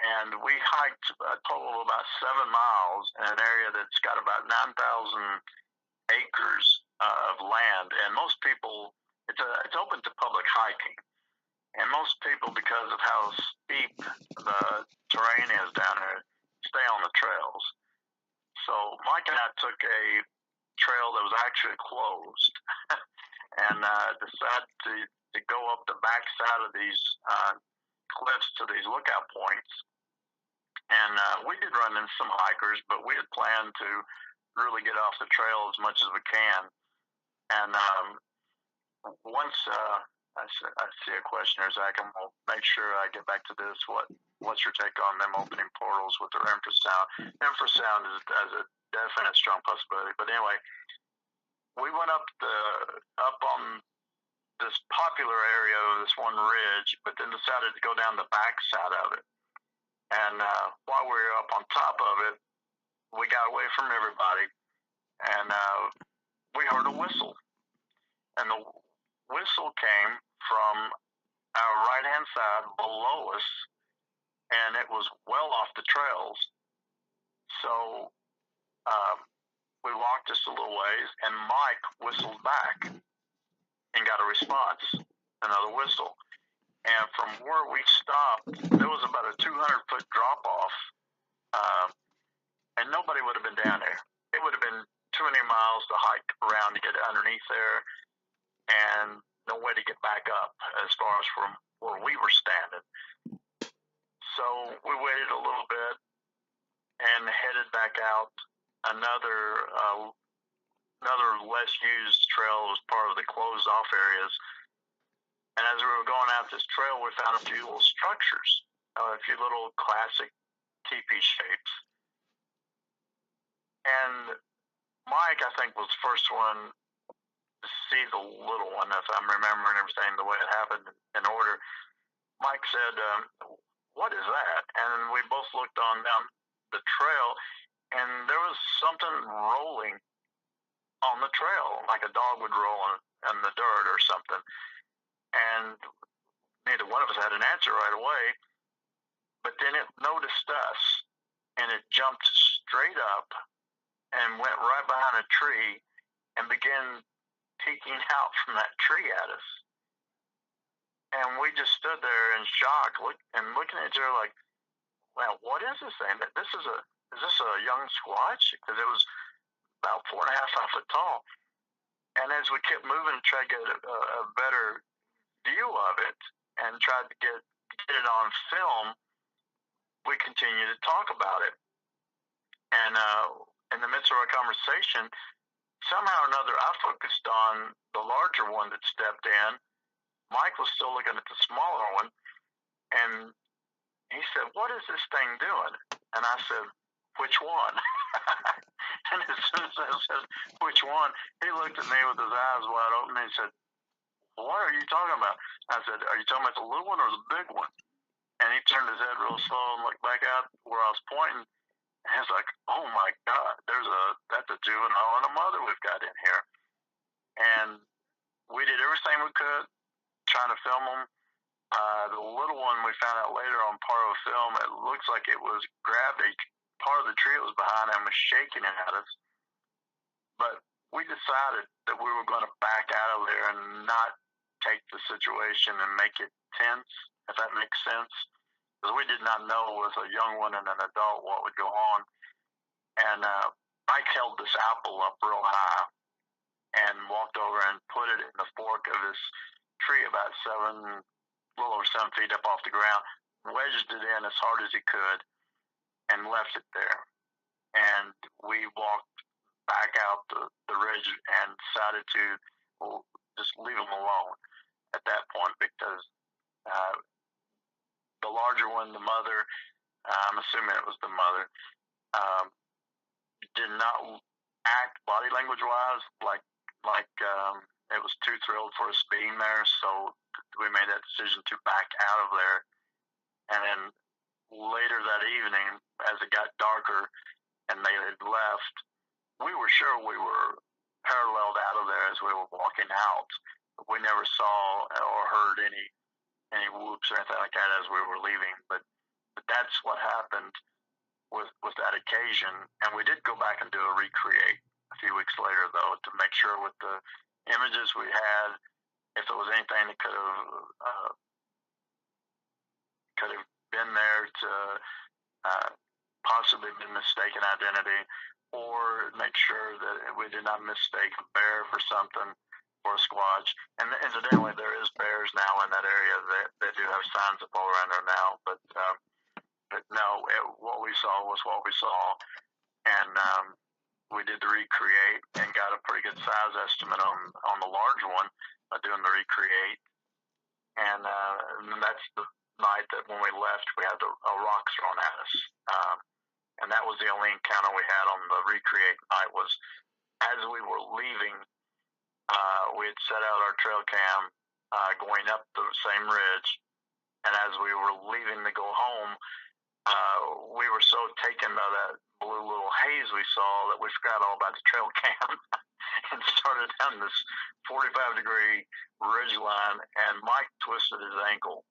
And we hiked a total of about 7 miles in an area that's got about 9,000 acres of land. And most people, it's open to public hiking. And most people, because of how steep the terrain is down there, stay on the trails. So Mike and I took a trail that was actually closed and decided to go up the back side of these cliffs to these lookout points. And we did run into some hikers, but we had planned to really get off the trail as much as we can. And once I see a question here, Zach, and we'll make sure I get back to this. What's your take on them opening portals with their infrasound? Infrasound is a definite strong possibility. But anyway, we went up on this popular area of this one ridge, but then decided to go down the back side of it. And while we were up on top of it, we got away from everybody, and we heard a whistle. And the whistle came from our right-hand side below us, and it was well off the trails. So we walked just a little ways, and Mike whistled back and got a response, another whistle. And from where we stopped, there was about a 200-foot drop-off, and nobody would have been down there. It would have been too many miles to hike around to get underneath there, and no way to get back up as far as from where we were standing. So we waited a little bit and headed back out. Another less used trail was part of the closed off areas. And as we were going out this trail, we found a few little structures, a few little classic teepee shapes. And Mike, I think, was the first one to see the little one, if I'm remembering everything the way it happened in order. Mike said, "What is that?" And we both looked on down the trail, and there was something rolling on the trail, like a dog would roll in the dirt or something. And neither one of us had an answer right away, but then it noticed us, and it jumped straight up and went right behind a tree and began peeking out from that tree at us. And we just stood there in shock, looking at each other like, "Wow, what is this thing? Is this a young squatch?" Because it was about 4.5, 5 foot tall. And as we kept moving to try to get a better view of it and tried to get it on film, we continued to talk about it. And in the midst of our conversation, somehow or another, I focused on the larger one that stepped in. Mike was still looking at the smaller one, and he said, "What is this thing doing?" And I said, "Which one?" And as soon as I said, "Which one?" he looked at me with his eyes wide open, and he said, "What are you talking about?" I said, "Are you talking about the little one or the big one?" And he turned his head real slow and looked back out where I was pointing. And he's like, "Oh my God, that's a juvenile and a mother we've got in here." And we did everything we could trying to film them. The little one, we found out later on part of the film, it looks like it was grabbed a part of the tree it was behind and was shaking it at us. But we decided that we were going to back out of there and not take the situation and make it tense, if that makes sense. Because we did not know with a young one and an adult what would go on. And Mike held this apple up real high and walked over and put it in the fork of this tree about a little over 7 feet up off the ground, wedged it in as hard as he could, and left it there. And we walked back out the ridge and decided to just leave him alone at that point, because the larger one, the mother, I'm assuming it was the mother, did not act body language wise like it was too thrilled for us being there. So we made that decision to back out of there. And then later that evening, as it got darker and they had left, we were sure we were paralleled out of there as we were walking out. we never saw or heard any whoops or anything like that as we were leaving. But that's what happened with that occasion. And we did go back and do a recreate a few weeks later, though, to make sure with the images we had, if there was anything that could have been there to possibly been mistaken identity, or make sure that we did not mistake a bear for something, for a squatch. And incidentally, there is bears now in that area that do have signs up all around there now. But no, what we saw was what we saw. And we did the recreate and got a pretty good size estimate on the large one by doing the recreate. And that's the night that when we left, we had a rock thrown at us. And that was the only encounter we had on the recreate night. Was as we were leaving, we had set out our trail cam going up the same ridge. And as we were leaving to go home, we were so taken by that blue little haze we saw that we forgot all about the trail cam and started down this 45-degree ridge line. And Mike twisted his ankle,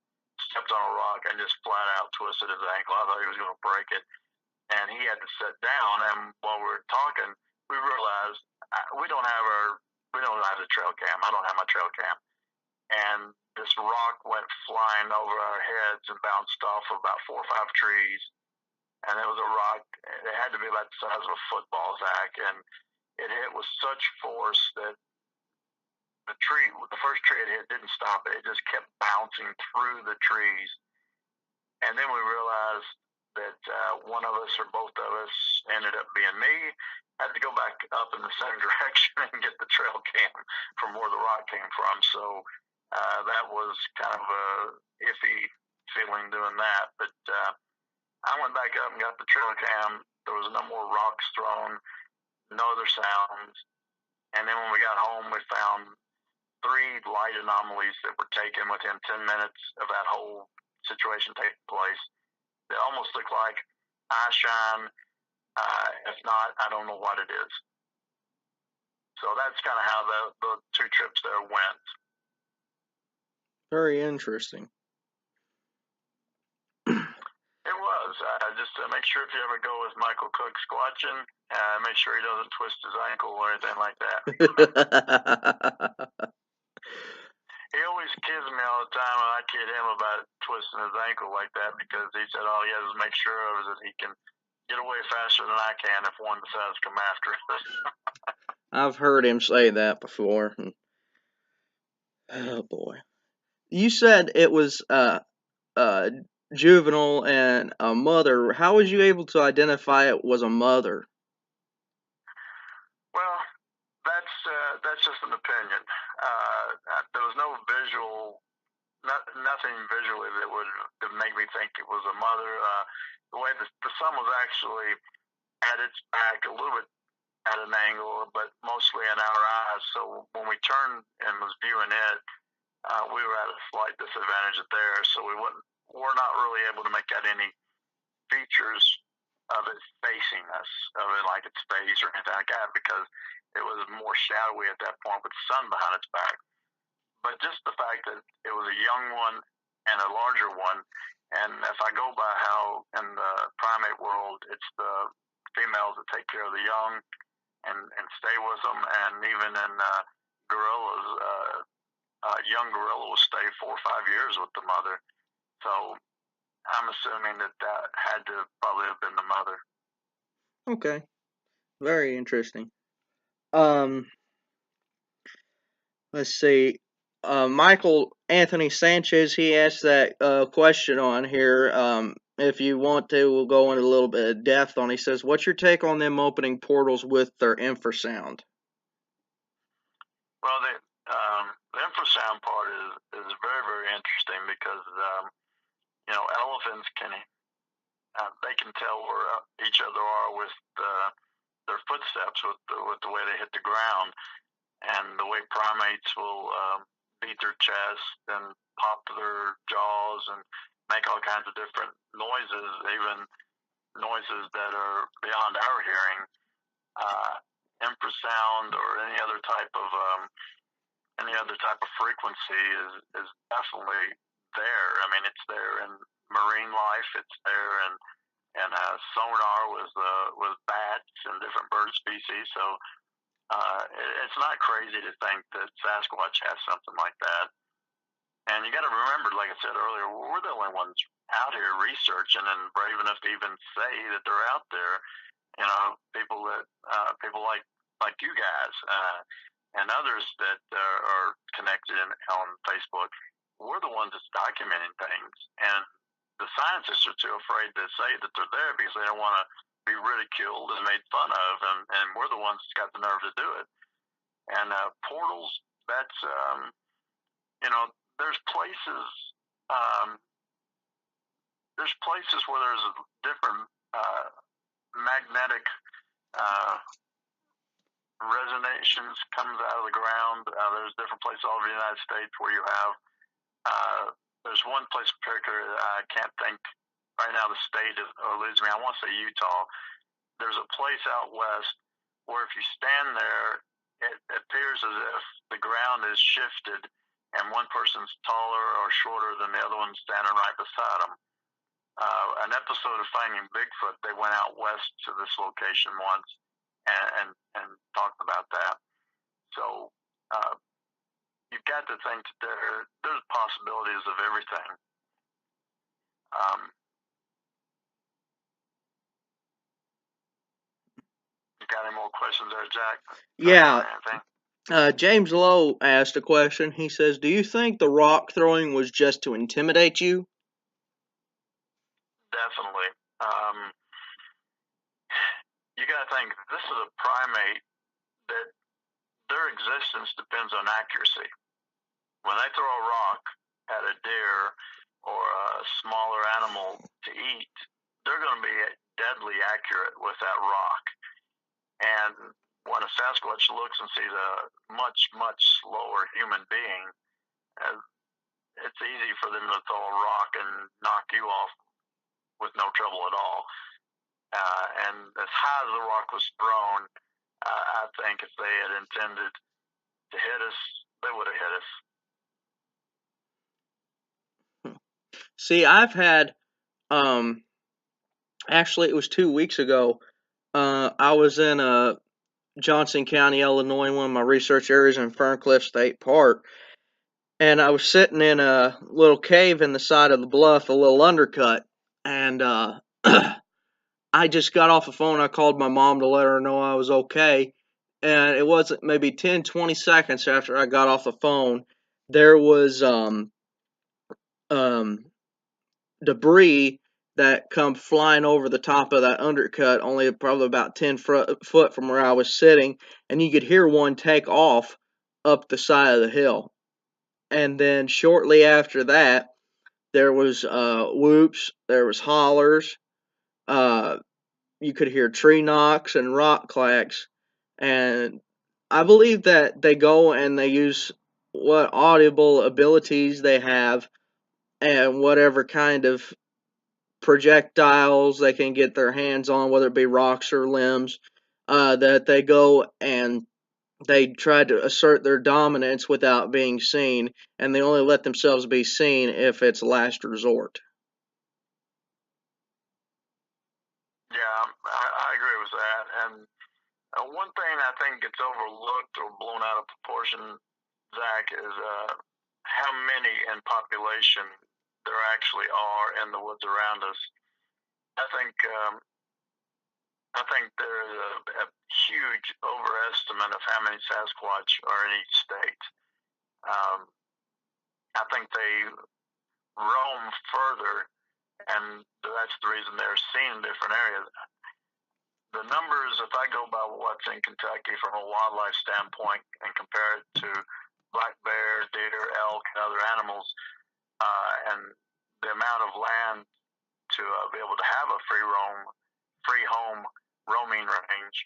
stepped on a rock, and just flat out twisted his ankle. I thought he was going to break it. And he had to sit down. And while we were talking, we realized we don't have the trail cam. I don't have my trail cam. And this rock went flying over our heads and bounced off of about 4 or 5 trees. And it was a rock. It had to be about the size of a football, Zach. And it hit with such force that the first tree it hit didn't stop it. It just kept bouncing through the trees. And then we realized that one of us or both of us, ended up being me, had to go back up in the same direction and get the trail cam from where the rock came from. So that was kind of a iffy feeling doing that. But I went back up and got the trail cam. There was no more rocks thrown, no other sounds. And then when we got home, we found 3 light anomalies that were taken within 10 minutes of that whole situation taking place. They almost look like eye shine. If not, I don't know what it is. So that's kind of how the 2 trips there went. Very interesting. It was. Just to make sure if you ever go with Michael Cook squatching, make sure he doesn't twist his ankle or anything like that. He always kids me all the time, and I kid him about twisting his ankle like that because he said all he has to make sure of is that he can get away faster than I can if one decides to come after us. I've heard him say that before. Oh boy. You said it was juvenile and a mother. How was you able to identify it was a mother? Well, that's just an opinion. There was no visual, nothing visually that would make me think it was a mother. The way the sun was actually at its back a little bit at an angle, but mostly in our eyes. So when we turned and was viewing it, we were at a slight disadvantage there. So we're not really able to make out any features of it facing us, of it like its face or anything like that, because it was more shadowy at that point with the sun behind its back. But just the fact that it was a young one and a larger one, and if I go by how in the primate world, it's the females that take care of the young and stay with them, and even in gorillas, young gorilla will stay 4 or 5 years with the mother. So I'm assuming that had to probably have been the mother. Okay. Very interesting. Let's see. Michael Anthony Sanchez, he asked that question on here. If you want to, we'll go into a little bit of depth on. He says, "What's your take on them opening portals with their infrasound?" Well, the infrasound part is very, very interesting because elephants they can tell where each other are with their footsteps, with the way they hit the ground, and the way primates will beat their chest and pop their jaws and make all kinds of different noises, even noises that are beyond our hearing. Infrasound or any other type of any other type of frequency is definitely there. I mean, it's there in marine life. It's there in sonar with bats and different bird species. So it's not crazy to think that Sasquatch has something like that. And you got to remember, like I said earlier, we're the only ones out here researching and brave enough to even say that they're out there. You know, people like you guys and others that are connected on Facebook. We're the ones that's documenting things, and the scientists are too afraid to say that they're there because they don't want to be ridiculed and made fun of, and we're the ones that's got the nerve to do it. And portals, that's there's places where there's a different magnetic resonations comes out of the ground. There's different places all over the United States where you have there's one place in particular I can't think right now. The state eludes me. I want to say Utah. There's a place out west where if you stand there, it appears as if the ground is shifted and one person's taller or shorter than the other one standing right beside them. An episode of Finding Bigfoot, they went out west to this location once and talked about that. So you've got to think that there's possibilities of everything. You got any more questions there, Jack? Yeah. James Lowe asked a question. He says, do you think the rock throwing was just to intimidate you? Definitely. You got to think, this is a primate that their existence depends on accuracy. When they throw a rock at a deer or a smaller animal to eat, they're going to be deadly accurate with that rock. And when a Sasquatch looks and sees a much, much slower human being, it's easy for them to throw a rock and knock you off with no trouble at all. And as high as the rock was thrown, I think if they had intended to hit us, they would have hit us. See, I've had, actually it was 2 weeks ago, I was in Johnson County, Illinois, one of my research areas in Ferncliff State Park, and I was sitting in a little cave in the side of the bluff, a little undercut, and I just got off the phone. I called my mom to let her know I was okay, and it wasn't maybe 10, 20 seconds after I got off the phone, there was debris that come flying over the top of that undercut, only probably about 10 foot from where I was sitting, and you could hear one take off up the side of the hill. And then shortly after that, there was whoops, there was hollers, you could hear tree knocks and rock clacks, and I believe that they go and they use what audible abilities they have and whatever kind of projectiles they can get their hands on, whether it be rocks or limbs, that they go and they try to assert their dominance without being seen, and they only let themselves be seen if it's last resort. Yeah, I agree with that. And one thing I think gets overlooked or blown out of proportion, Zach, is how many in population there actually are in the woods around us. I think there's a huge overestimate of how many Sasquatch are in each state. I think they roam further, and that's the reason they're seen in different areas. The numbers, if I go by what's in Kentucky from a wildlife standpoint and compare it to black bear, deer, elk, and other animals, and the amount of land to be able to have a free home roaming range,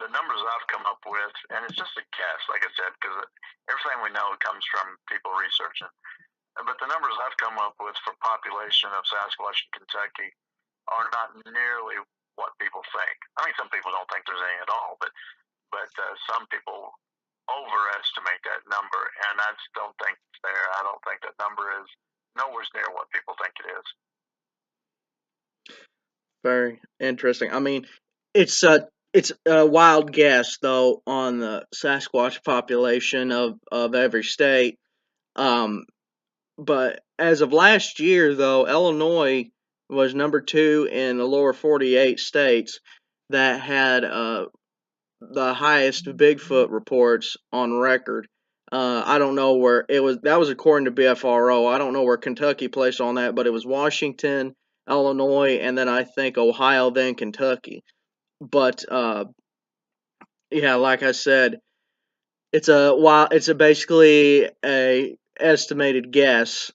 the numbers I've come up with, and it's just a guess, like I said, because everything we know comes from people researching. But the numbers I've come up with for population of Sasquatch in Kentucky are not nearly what people think. I mean, some people don't think there's any at all, but some people overestimate that number, and I just don't think it's there. I don't think that number is nowhere near what people think it is. Very interesting. I mean, it's a wild guess though on the Sasquatch population of every state. But as of last year, though, Illinois was number 2 in the lower 48 states that had the highest Bigfoot reports on record. I don't know where it was. That was according to BFRO. I don't know where Kentucky placed on that, but it was Washington, Illinois, and then I think Ohio, then Kentucky. But yeah, like I said, it's basically a estimated guess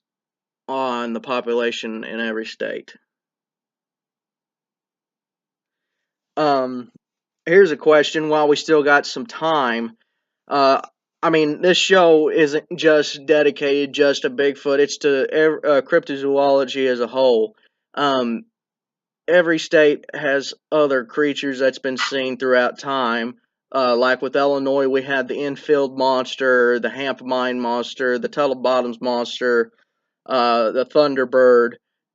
on the population in every state. Um, Here's a question while we still got some time. Uh, I mean, this show isn't just dedicated just to Bigfoot, it's to cryptozoology as a whole. Um, every state has other creatures that's been seen throughout time. Like with Illinois, we had the infield monster, the Hamp Mine monster, the Tuttle Bottoms monster, the Thunderbird.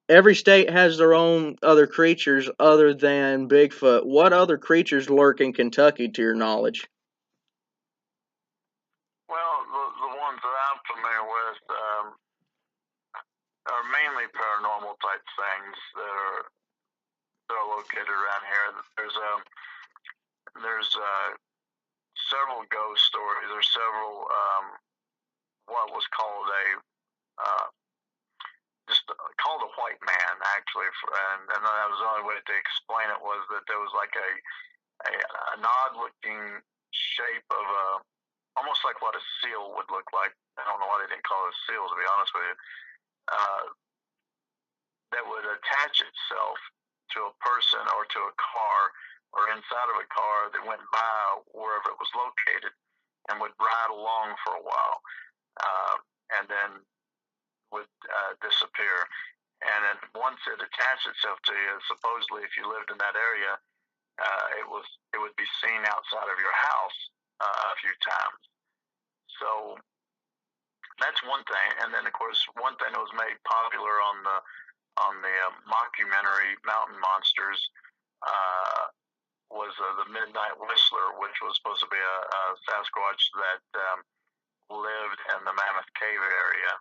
Every state has their own other creatures other than Bigfoot. What other creatures lurk in Kentucky, to your knowledge? Well, the ones that I'm familiar with are mainly paranormal type things that are located around here. There's several ghost stories. There's several what was called just called a white man actually, and that was the only way to explain it was that there was like an odd looking shape of almost like what a seal would look like. I don't know why they didn't call it a seal, to be honest with you. That would attach itself to a person or to a car or inside of a car that went by wherever it was located and would ride along for a while and then would disappear. And then once it attached itself to you, supposedly if you lived in that area, it would be seen outside of your house a few times. So that's one thing. And then of course one thing that was made popular on the mockumentary Mountain Monsters was the Midnight Whistler, which was supposed to be a Sasquatch that lived in the Mammoth Cave area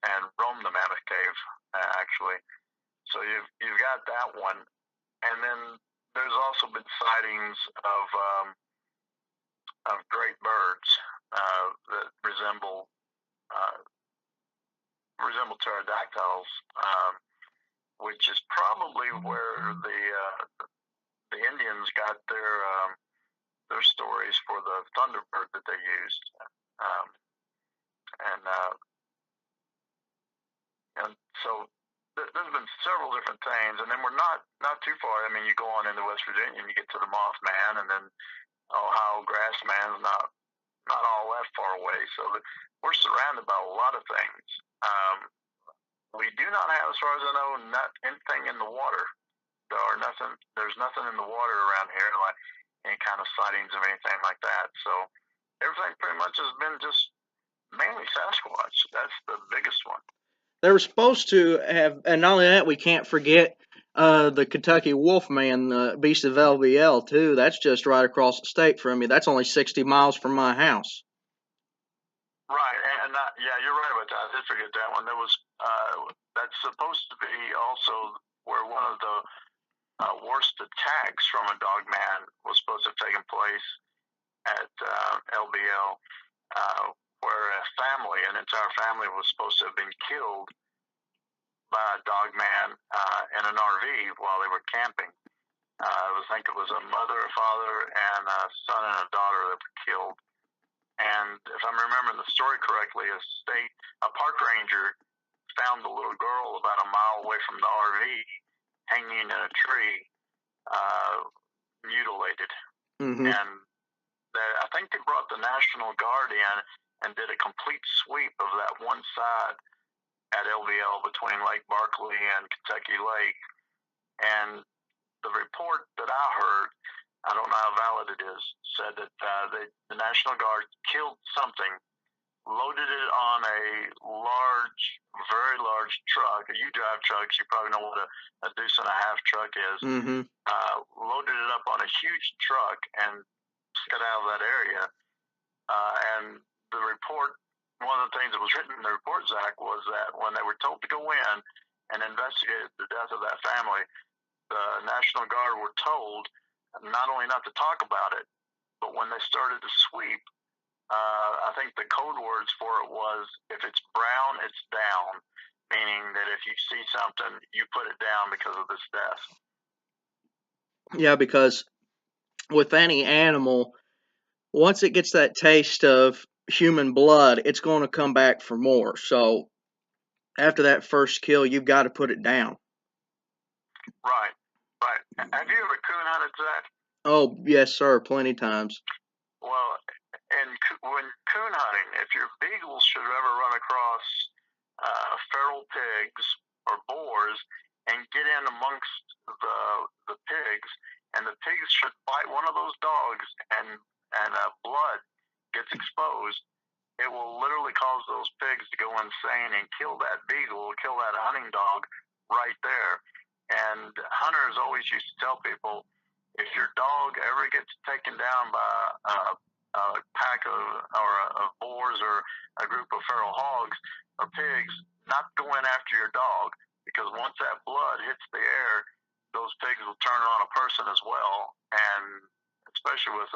and roamed the Mammoth Cave actually. So you've got that one, and then there's also been sightings of great birds that resemble pterodactyls, which is probably where the Indians got their stories for the Thunderbird that they used, and so there's been several different things, and then we're not too far. I mean, you go on into West Virginia and you get to the Mothman, and then Ohio Grassman's not all that far away. So we're surrounded by a lot of things. We do not have, as far as I know, not anything in the water. There's nothing in the water around here, like any kind of sightings of anything like that. So everything pretty much has been just mainly Sasquatch. That's the biggest one. They were supposed to have, and not only that, we can't forget the Kentucky Wolfman, the Beast of LBL, too. That's just right across the state from me. That's only 60 miles from my house. Right, and yeah, you're right about that. I did forget that one. There was that's supposed to be also where one of the worst attacks from a dog man was supposed to have taken place at LBL, where an entire family was supposed to have been killed by a dog man in an RV while they were camping. I think it was a mother, a father, and a son and a daughter that were killed. And if I'm remembering the story correctly, a park ranger found the little girl about a mile away from the RV, hanging in a tree, mutilated. Mm-hmm. And I think they brought the National Guard in and did a complete sweep of that one side at LBL between Lake Barkley and Kentucky Lake. And the report that I heard I don't know how valid it is, said that the National Guard killed something, loaded it on a large, very large truck. You drive trucks, you probably know what a deuce and a half truck is. Mm-hmm. Loaded it up on a huge truck and took it out of that area. And the report, one of the things that was written in the report, Zach, was that when they were told to go in and investigate the death of that family, the National Guard were told not only not to talk about it, but when they started to sweep, I think the code words for it was, if it's brown, it's down, meaning that if you see something, you put it down because of this death. Yeah, because with any animal, once it gets that taste of human blood, it's going to come back for more. So after that first kill, you've got to put it down. Right. Have you ever coon hunted, Zach? Oh, yes, sir, plenty times. Well, and when coon hunting, if your beagles should ever run across feral pigs or boars and get in amongst the pigs, and the pigs should bite one of those dogs, and blood gets exposed, it will literally cause those pigs to go insane and kill that beagle, kill that hunting dog right there. And hunters always used to tell people, if your dog ever gets taken down by a pack of boars or a group of feral hogs or pigs, not go in after your dog, because once that blood hits the air, those pigs will turn on a person as well. And especially with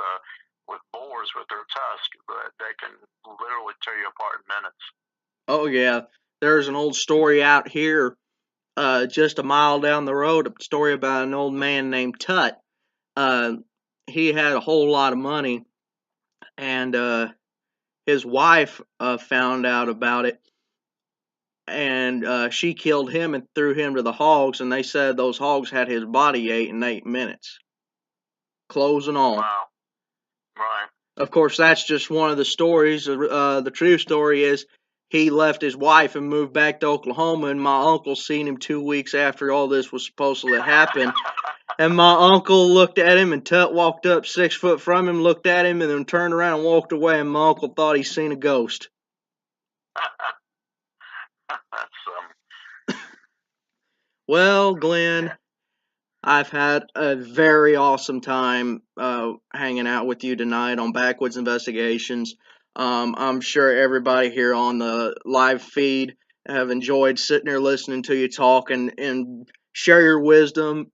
boars with their tusk, they can literally tear you apart in minutes. Oh, yeah. There's an old story out here, just a mile down the road, a story about an old man named Tut. He had a whole lot of money, and his wife found out about it, and she killed him and threw him to the hogs, and they said those hogs had his body ate in 8 minutes. Clothes and all. Wow. Right. Of course, that's just one of the stories. The true story is he left his wife and moved back to Oklahoma, and my uncle seen him 2 weeks after all this was supposed to happen. And my uncle looked at him, and Tut walked up 6 foot from him, looked at him, and then turned around and walked away, and my uncle thought he seen a ghost. Well, Glenn, I've had a very awesome time hanging out with you tonight on Backwoods Investigations. I'm sure everybody here on the live feed have enjoyed sitting here listening to you talk and share your wisdom.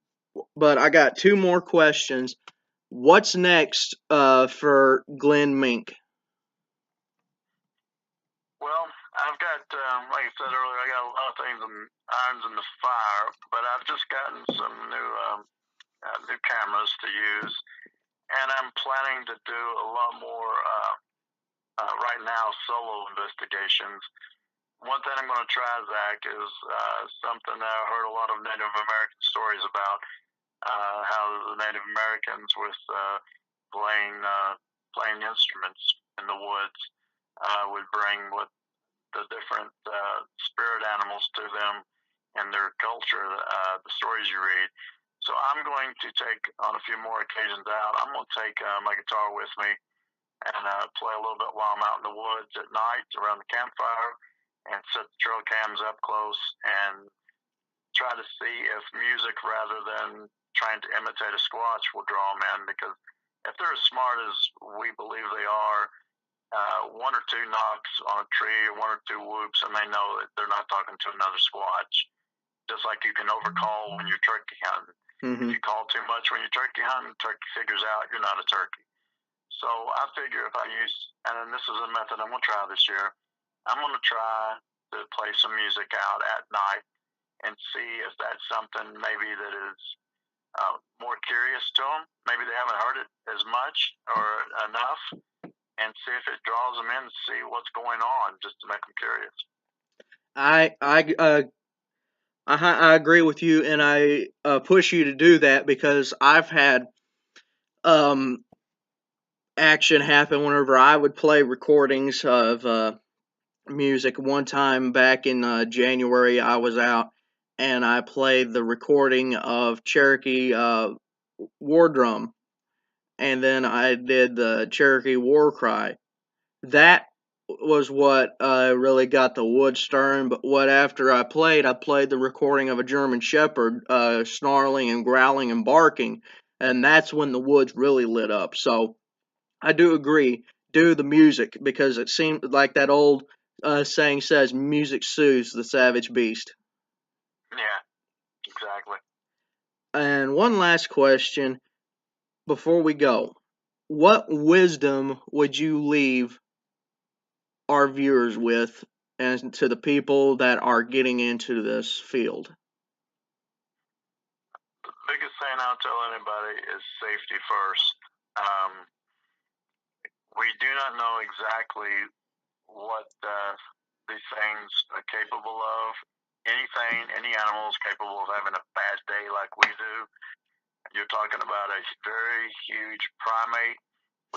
But I got 2 more questions. What's next for Glenn Mink? Well, I've got, like I said earlier, I got a lot of things irons in the fire, but I've just gotten some new cameras to use, and I'm planning to do a lot more right now solo investigations. One thing I'm going to try, Zach, is something that I heard a lot of Native American stories about, how the Native Americans with playing instruments in the woods would bring what the different spirit animals to them and their culture, the stories you read. So I'm going to take, on a few more occasions out, I'm going to take my guitar with me and play a little bit while I'm out in the woods at night around the campfire, and set the trail cams up close and try to see if music, rather than trying to imitate a squatch, will draw them in. Because if they're as smart as we believe they are, 1 or 2 knocks on a tree or 1 or 2 whoops, and they know that they're not talking to another squatch. Just like you can overcall when you're turkey hunting. Mm-hmm. If you call too much when you're turkey hunting, turkey figures out you're not a turkey. So I figure if I use, and this is a method I'm going to try this year, I'm going to try to play some music out at night and see if that's something maybe that is more curious to them. Maybe they haven't heard it as much or enough, and see if it draws them in to see what's going on, just to make them curious. I agree with you, and I push you to do that, because I've had action happen whenever I would play recordings of music. One time back in January, I was out and I played the recording of Cherokee war drum, and then I did the Cherokee War Cry. That was what really got the wood stirring. But what after I played the recording of a German Shepherd snarling and growling and barking, and that's when the woods really lit up. So I do agree, do the music, because it seemed like that old saying says, music soothes the savage beast. Yeah, exactly. And one last question before we go. What wisdom would you leave our viewers with, and to the people that are getting into this field? The biggest thing I'll tell anybody is safety first. Um, we do not know exactly what these things are capable of. Any animal is capable of having a bad day like we do. You're talking about a very huge primate.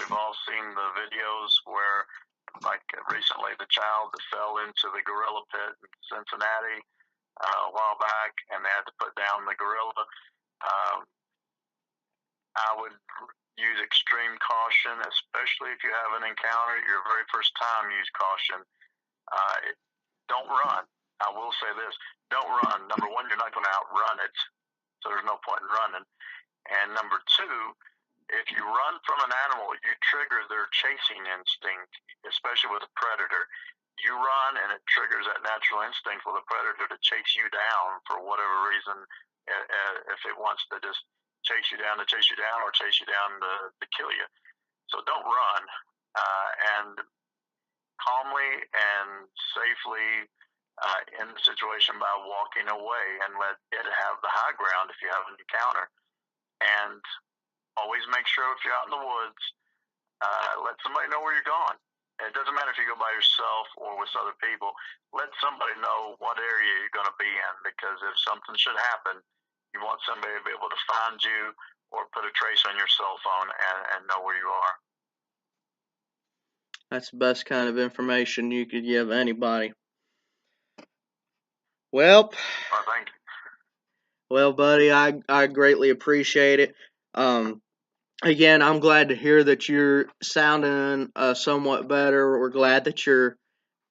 We've all seen the videos where, like recently, the child that fell into the gorilla pit in Cincinnati a while back, and they had to put down the gorilla. I would use extreme caution, especially if you have an encounter. Your very first time, use caution. Don't run. I will say this: don't run. Number one, you're not going to outrun it, so there's no point in running. And number two, if you run from an animal, you trigger their chasing instinct, especially with a predator. You run, and it triggers that natural instinct for the predator to chase you down for whatever reason, if it wants to just chase you down, or chase you down to kill you. So don't run, and calmly and safely in the situation by walking away and let it have the high ground if you have an encounter. And always make sure if you're out in the woods, let somebody know where you're going. It doesn't matter if you go by yourself or with other people. Let somebody know what area you're going to be in, because if something should happen, you want somebody to be able to find you or put a trace on your cell phone and know where you are. That's the best kind of information you could give anybody. Well, Thank you. Well, buddy, I greatly appreciate it. Again, I'm glad to hear that you're sounding somewhat better. We're glad that you're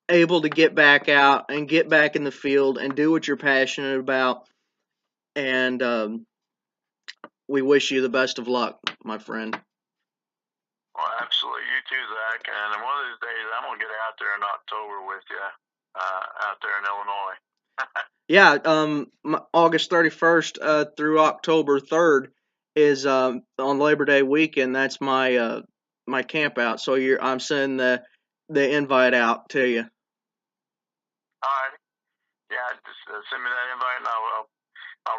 able to get back out and get back in the field and do what you're passionate about. And we wish you the best of luck, my friend. Well, absolutely. You too, Zach. And one of these days, I'm going to get out there in October with you out there in Illinois. Yeah, August 31st through October 3rd is on Labor Day weekend. That's my my camp out. So I'm sending the invite out to you. All right. Yeah, just send me that invite, and I'll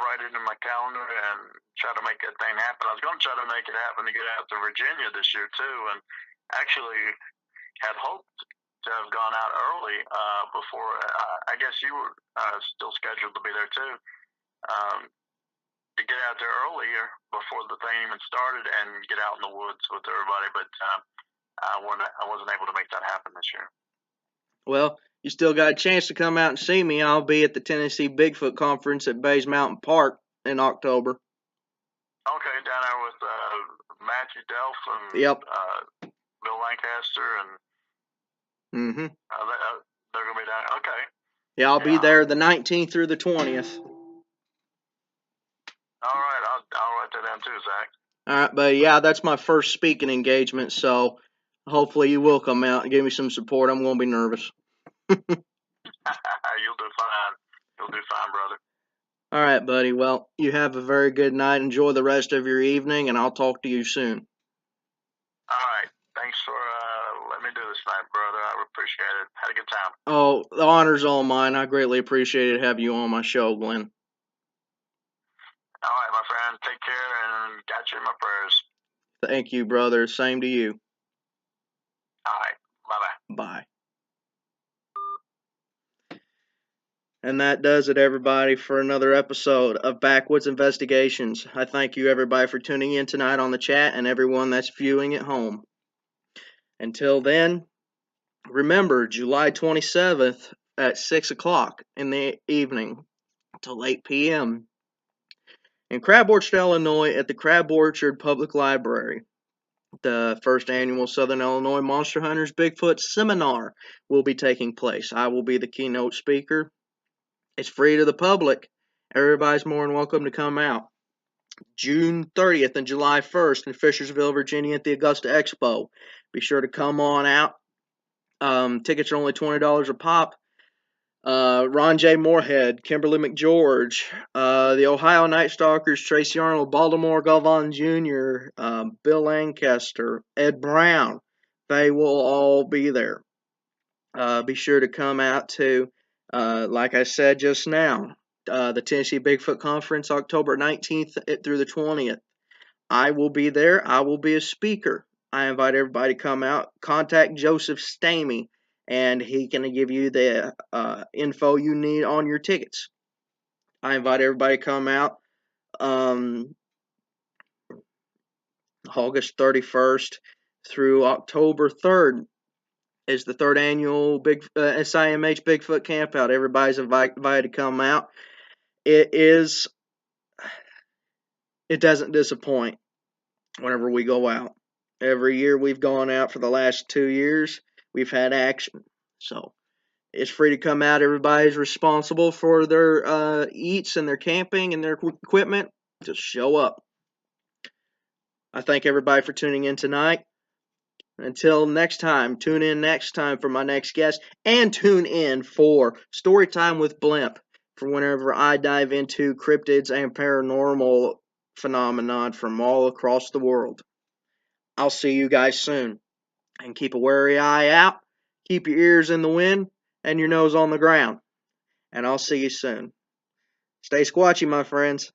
write it in my calendar and try to make that thing happen. I was going to try to make it happen to get out to Virginia this year too, and actually had hoped to have gone out early before. I guess you were still scheduled to be there too. To get out there earlier before the thing even started and get out in the woods with everybody, but I wasn't able to make that happen this year. Well, you still got a chance to come out and see me. I'll be at the Tennessee Bigfoot Conference at Bays Mountain Park in October. Okay, down there with Matthew Delph and Yep. Bill Lancaster and they're gonna be down. Okay. Yeah, I'll be there the 19th through the 20th. All right, I'll write that down too, Zach. All right, buddy. Yeah, that's my first speaking engagement, so hopefully you will come out and give me some support. I'm gonna be nervous. You'll do fine. You'll do fine, brother. All right, buddy. Well, you have a very good night. Enjoy the rest of your evening, and I'll talk to you soon. All right. Thanks for letting me do this tonight, brother. I appreciate it. Had a good time. Oh, the honor's all mine. I greatly appreciate it having you on my show, Glenn. All right, my friend. Take care, and got you in my prayers. Thank you, brother. Same to you. All right. Bye-bye. Bye. And that does it, everybody, for another episode of Backwoods Investigations. I thank you, everybody, for tuning in tonight on the chat and everyone that's viewing at home. Until then, remember, July 27th at 6 o'clock in the evening till 8 p.m. in Crab Orchard, Illinois at the Crab Orchard Public Library. the first annual Southern Illinois Monster Hunters Bigfoot Seminar will be taking place. I will be the keynote speaker. It's free to the public. Everybody's more than welcome to come out. June 30th and July 1st in Fishersville, Virginia at the Augusta Expo. Be sure to come on out. Tickets are only $20 a pop. Ron J. Moorhead, Kimberly McGeorge, the Ohio Night Stalkers, Tracy Arnold, Baltimore Galvan Jr., Bill Lancaster, Ed Brown. They will all be there. Be sure to come out to, like I said just now, the Tennessee Bigfoot Conference, October 19th through the 20th. I will be there. I will be a speaker. I invite everybody to come out. Contact Joseph Stamey, and he can give you the info you need on your tickets. I invite everybody to come out. August 31st through October 3rd is the third annual SIMH Bigfoot Campout. Everybody's invited to come out. It doesn't disappoint whenever we go out. Every year we've gone out for the last 2 years, we've had action. So it's free to come out. Everybody's responsible for their eats and their camping and their equipment. Just show up. I thank everybody for tuning in tonight. Until next time, tune in next time for my next guest, and tune in for Storytime with Blimp for whenever I dive into cryptids and paranormal phenomenon from all across the world. I'll see you guys soon. And keep a wary eye out, keep your ears in the wind, and your nose on the ground. And I'll see you soon. Stay squatchy, my friends.